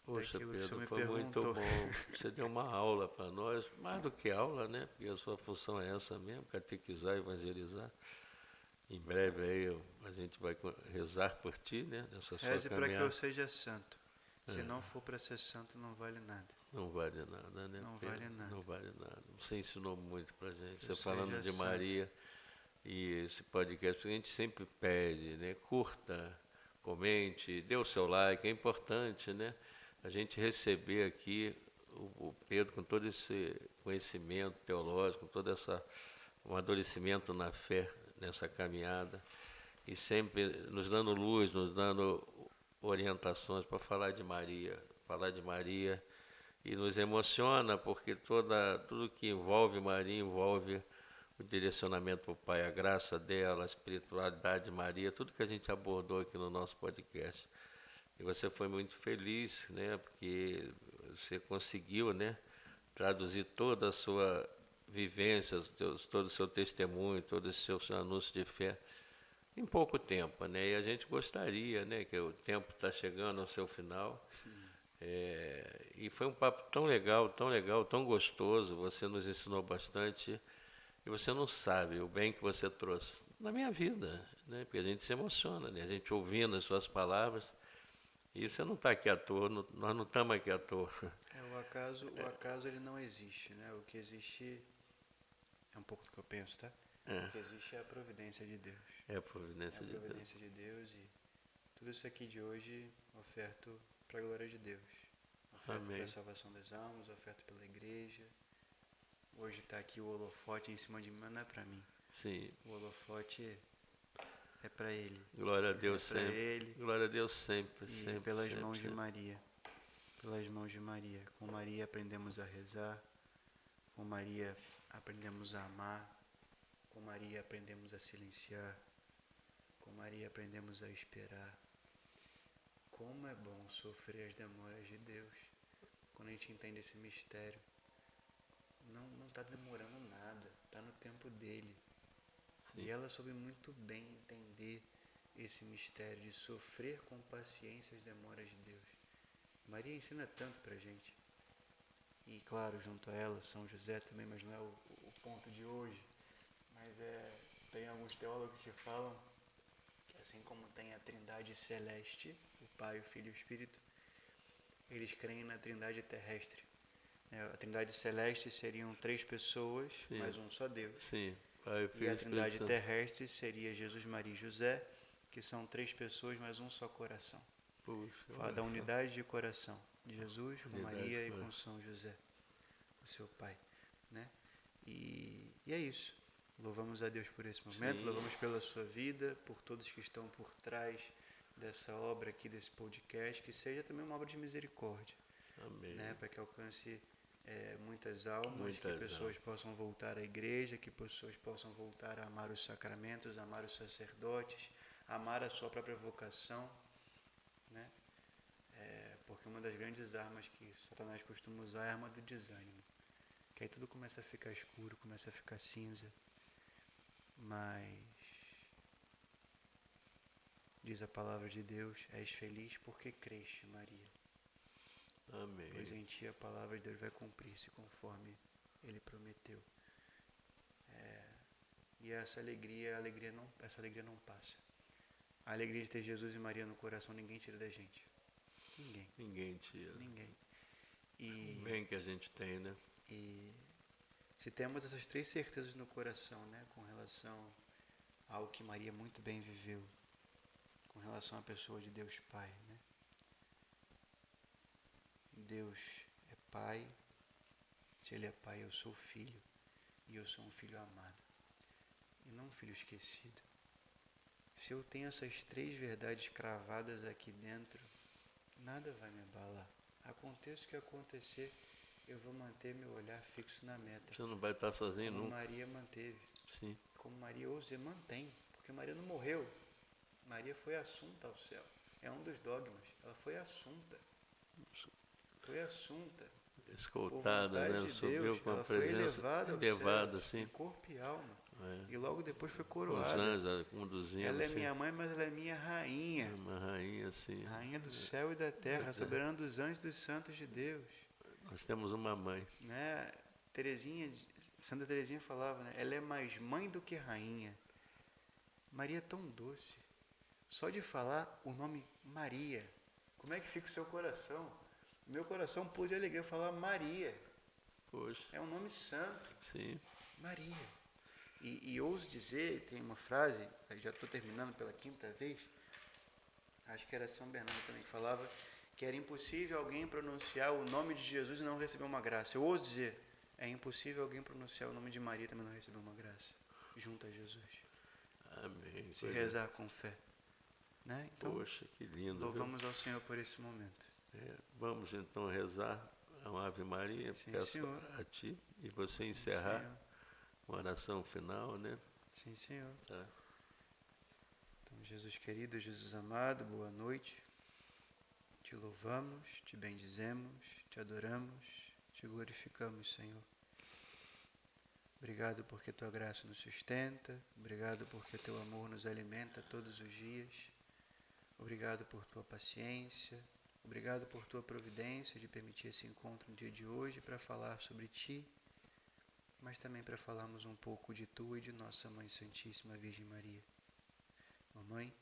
Poxa, Pedro, foi muito bom. Você deu uma aula para nós, mais do que aula, né? Porque a sua função é essa mesmo, catequizar, evangelizar. Em breve aí a gente vai rezar por ti, né? Nessa sua Reze para que caminhada. eu seja santo. Se não for para ser santo, não vale nada. Não vale nada, né? Não vale nada. Não vale nada. Você ensinou muito pra gente. Você Você falando de santo. Maria e esse podcast, a gente sempre pede, né? Curta, comente, dê o seu like, é importante, né? A gente receber aqui o Pedro com todo esse conhecimento teológico, com todo esse amadurecimento na fé nessa caminhada e sempre nos dando luz, nos dando orientações para falar de Maria e nos emociona porque tudo que envolve Maria envolve o direcionamento para o Pai, a graça dela, a espiritualidade de Maria, tudo que a gente abordou aqui no nosso podcast. E você foi muito feliz, né, porque você conseguiu, né, traduzir toda a sua vivência, todo o seu testemunho, todo esse seu anúncio de fé em pouco tempo, né? E a gente gostaria, né, que o tempo está chegando ao seu final. E foi um papo tão legal, tão gostoso. Você nos ensinou bastante e você não sabe o bem que você trouxe na minha vida, né? Porque a gente se emociona, né? A gente ouvindo as suas palavras. E você não está aqui à toa, nós não estamos aqui à toa. O acaso ele não existe, né? O que existe é um pouco do que eu penso, tá? O que existe é a providência de Deus. É a providência de Deus. É a providência de Deus e tudo isso aqui de hoje oferto para a glória de Deus. Oferto para a salvação das almas, oferto pela igreja. Hoje está aqui o holofote em cima de mim, mas não é para mim. Sim. O holofote é para Ele. Glória a Deus sempre. Ele. Glória a Deus sempre. E sempre pelas sempre, mãos sempre. de Maria. Pelas mãos de Maria. Com Maria aprendemos a rezar. Com Maria aprendemos a amar. Com Maria aprendemos a silenciar. Com Maria aprendemos a esperar. Como é bom sofrer as demoras de Deus. Quando a gente entende esse mistério. Não está demorando nada. Está no tempo dele. Sim. E ela soube muito bem entender esse mistério de sofrer com paciência as demoras de Deus. Maria ensina tanto pra gente. E claro, junto a ela, São José também, mas não é o ponto de hoje. Mas tem alguns teólogos que falam que assim como tem a Trindade celeste, o Pai, o Filho e o Espírito, eles creem na Trindade terrestre. A Trindade celeste seriam 3 pessoas, Sim. mas um só Deus. Sim. Pai, Filho, e a Trindade terrestre seria Jesus, Maria e José, que são 3 pessoas, mas um só coração. Puxa, fala da unidade de coração de Jesus com Maria e com São José, o seu pai, né? E é isso. Louvamos a Deus por esse momento, louvamos pela sua vida, por todos que estão por trás dessa obra aqui, desse podcast, que seja também uma obra de misericórdia. Amém. Né? Para que alcance muitas almas, que pessoas possam voltar à igreja, que pessoas possam voltar a amar os sacramentos, amar os sacerdotes, amar a sua própria vocação, né? Porque uma das grandes armas que Satanás costuma usar é a arma do desânimo, que aí tudo começa a ficar escuro, começa a ficar cinza, mas diz a palavra de Deus, és feliz porque creste, Maria. Amém. Pois em ti a palavra de Deus vai cumprir-se conforme Ele prometeu. E essa alegria não passa. A alegria de ter Jesus e Maria no coração ninguém tira da gente. Ninguém tira. Ninguém. O bem que a gente tem, né? E se temos essas 3 certezas no coração, né, com relação ao que Maria muito bem viveu, com relação à pessoa de Deus Pai, né? Deus é Pai. Se Ele é Pai, eu sou filho. E eu sou um filho amado. E não um filho esquecido. Se eu tenho essas 3 verdades cravadas aqui dentro, nada vai me abalar. Aconteça o que acontecer, eu vou manter meu olhar fixo na meta. Você não vai estar sozinho como nunca. Maria manteve. Sim. Como Maria ousa mantém. Porque Maria não morreu. Maria foi assunta ao céu. É um dos dogmas. Ela foi assunta. Foi assunta. Escoltada, né? De Subiu Deus, com a ela foi presença elevada ao céu, sim. em corpo e alma. É. E logo depois foi Os coroada. anjos conduzindo. Ela é assim. minha mãe, mas ela é minha rainha. É uma rainha, sim. Rainha do céu e da terra, soberana dos anjos e dos santos de Deus. Nós temos uma mãe. Né? Santa Teresinha falava, né? Ela é mais mãe do que rainha. Maria é tão doce. Só de falar o nome Maria, como é que fica o seu coração? Meu coração pula de alegria falar Maria. Poxa. É um nome santo. Sim. Maria. E ouso dizer, tem uma frase, já estou terminando pela 5ª vez, acho que era São Bernardo também que falava, que era impossível alguém pronunciar o nome de Jesus e não receber uma graça. Eu ouso dizer, é impossível alguém pronunciar o nome de Maria e também não receber uma graça, junto a Jesus. Amém. Se rezar com fé. Né? Então, poxa, que lindo. Louvamos ao Senhor por esse momento. Vamos então rezar a Ave Maria. Sim, peço Senhor. a Ti e você encerrar uma oração final, né? Sim, Senhor. Tá. Então, Jesus querido, Jesus amado, boa noite. Te louvamos, te bendizemos, te adoramos, te glorificamos, Senhor. Obrigado porque Tua graça nos sustenta, obrigado porque Teu amor nos alimenta todos os dias, obrigado por Tua paciência, obrigado por Tua providência de permitir esse encontro no dia de hoje para falar sobre Ti, mas também para falarmos um pouco de Tua e de Nossa Mãe Santíssima Virgem Maria. Mamãe,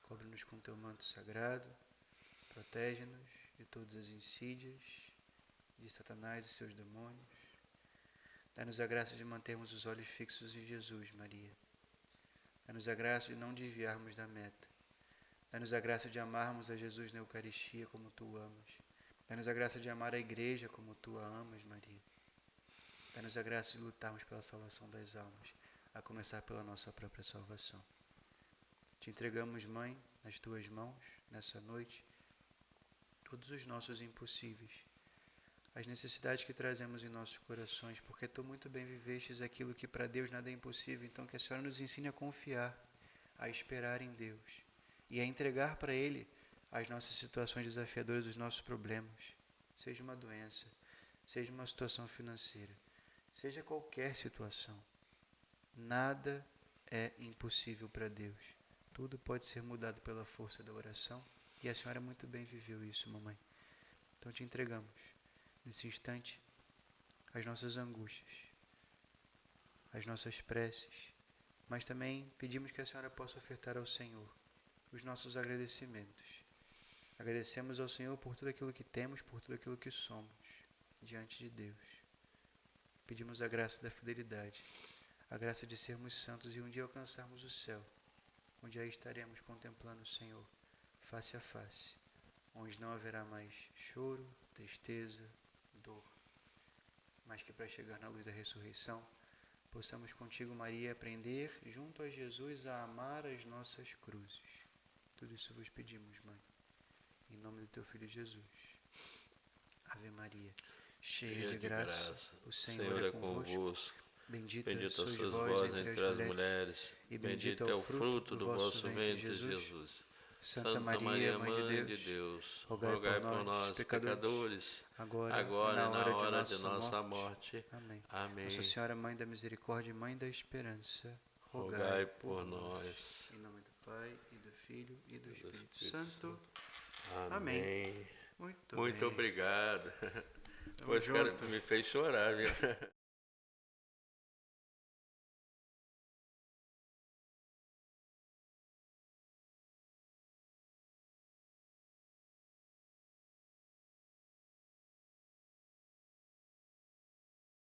cobre-nos com Teu manto sagrado, protege-nos de todas as insídias, de Satanás e seus demônios. Dá-nos a graça de mantermos os olhos fixos em Jesus, Maria. Dá-nos a graça de não desviarmos da meta. Dá-nos a graça de amarmos a Jesus na Eucaristia como Tu amas. Dá-nos a graça de amar a Igreja como Tu a amas, Maria. Dá-nos a graça de lutarmos pela salvação das almas, a começar pela nossa própria salvação. Te entregamos, Mãe, nas Tuas mãos, nessa noite, todos os nossos impossíveis, as necessidades que trazemos em nossos corações, porque Tu muito bem vivestes aquilo que para Deus nada é impossível, então que a Senhora nos ensine a confiar, a esperar em Deus e a entregar para Ele as nossas situações desafiadoras, os nossos problemas, seja uma doença, seja uma situação financeira, seja qualquer situação. Nada é impossível para Deus. Tudo pode ser mudado pela força da oração e a Senhora muito bem viveu isso, mamãe. Então te entregamos, nesse instante, as nossas angústias, as nossas preces, mas também pedimos que a Senhora possa ofertar ao Senhor os nossos agradecimentos. Agradecemos ao Senhor por tudo aquilo que temos, por tudo aquilo que somos diante de Deus. Pedimos a graça da fidelidade, a graça de sermos santos e um dia alcançarmos o céu, onde aí estaremos contemplando o Senhor face a face, onde não haverá mais choro, tristeza, dor, mas que para chegar na luz da ressurreição, possamos contigo, Maria, aprender junto a Jesus a amar as nossas cruzes. Tudo isso vos pedimos, Mãe, em nome do Teu Filho Jesus. Ave Maria, cheia de graça, o Senhor é convosco. Bendita sois vós entre as mulheres, e bendito é o fruto do vosso ventre, Jesus. Santa Maria, Mãe de Deus, rogai por nós, pecadores, agora e na hora de nossa morte. Amém. Amém. Nossa Senhora, Mãe da Misericórdia e Mãe da Esperança, rogai por nós. Em nome do Pai, e do Filho, e do Espírito Santo. Amém. Muito bem. Obrigado. Tamo Pois, cara, junto. me fez chorar, viu?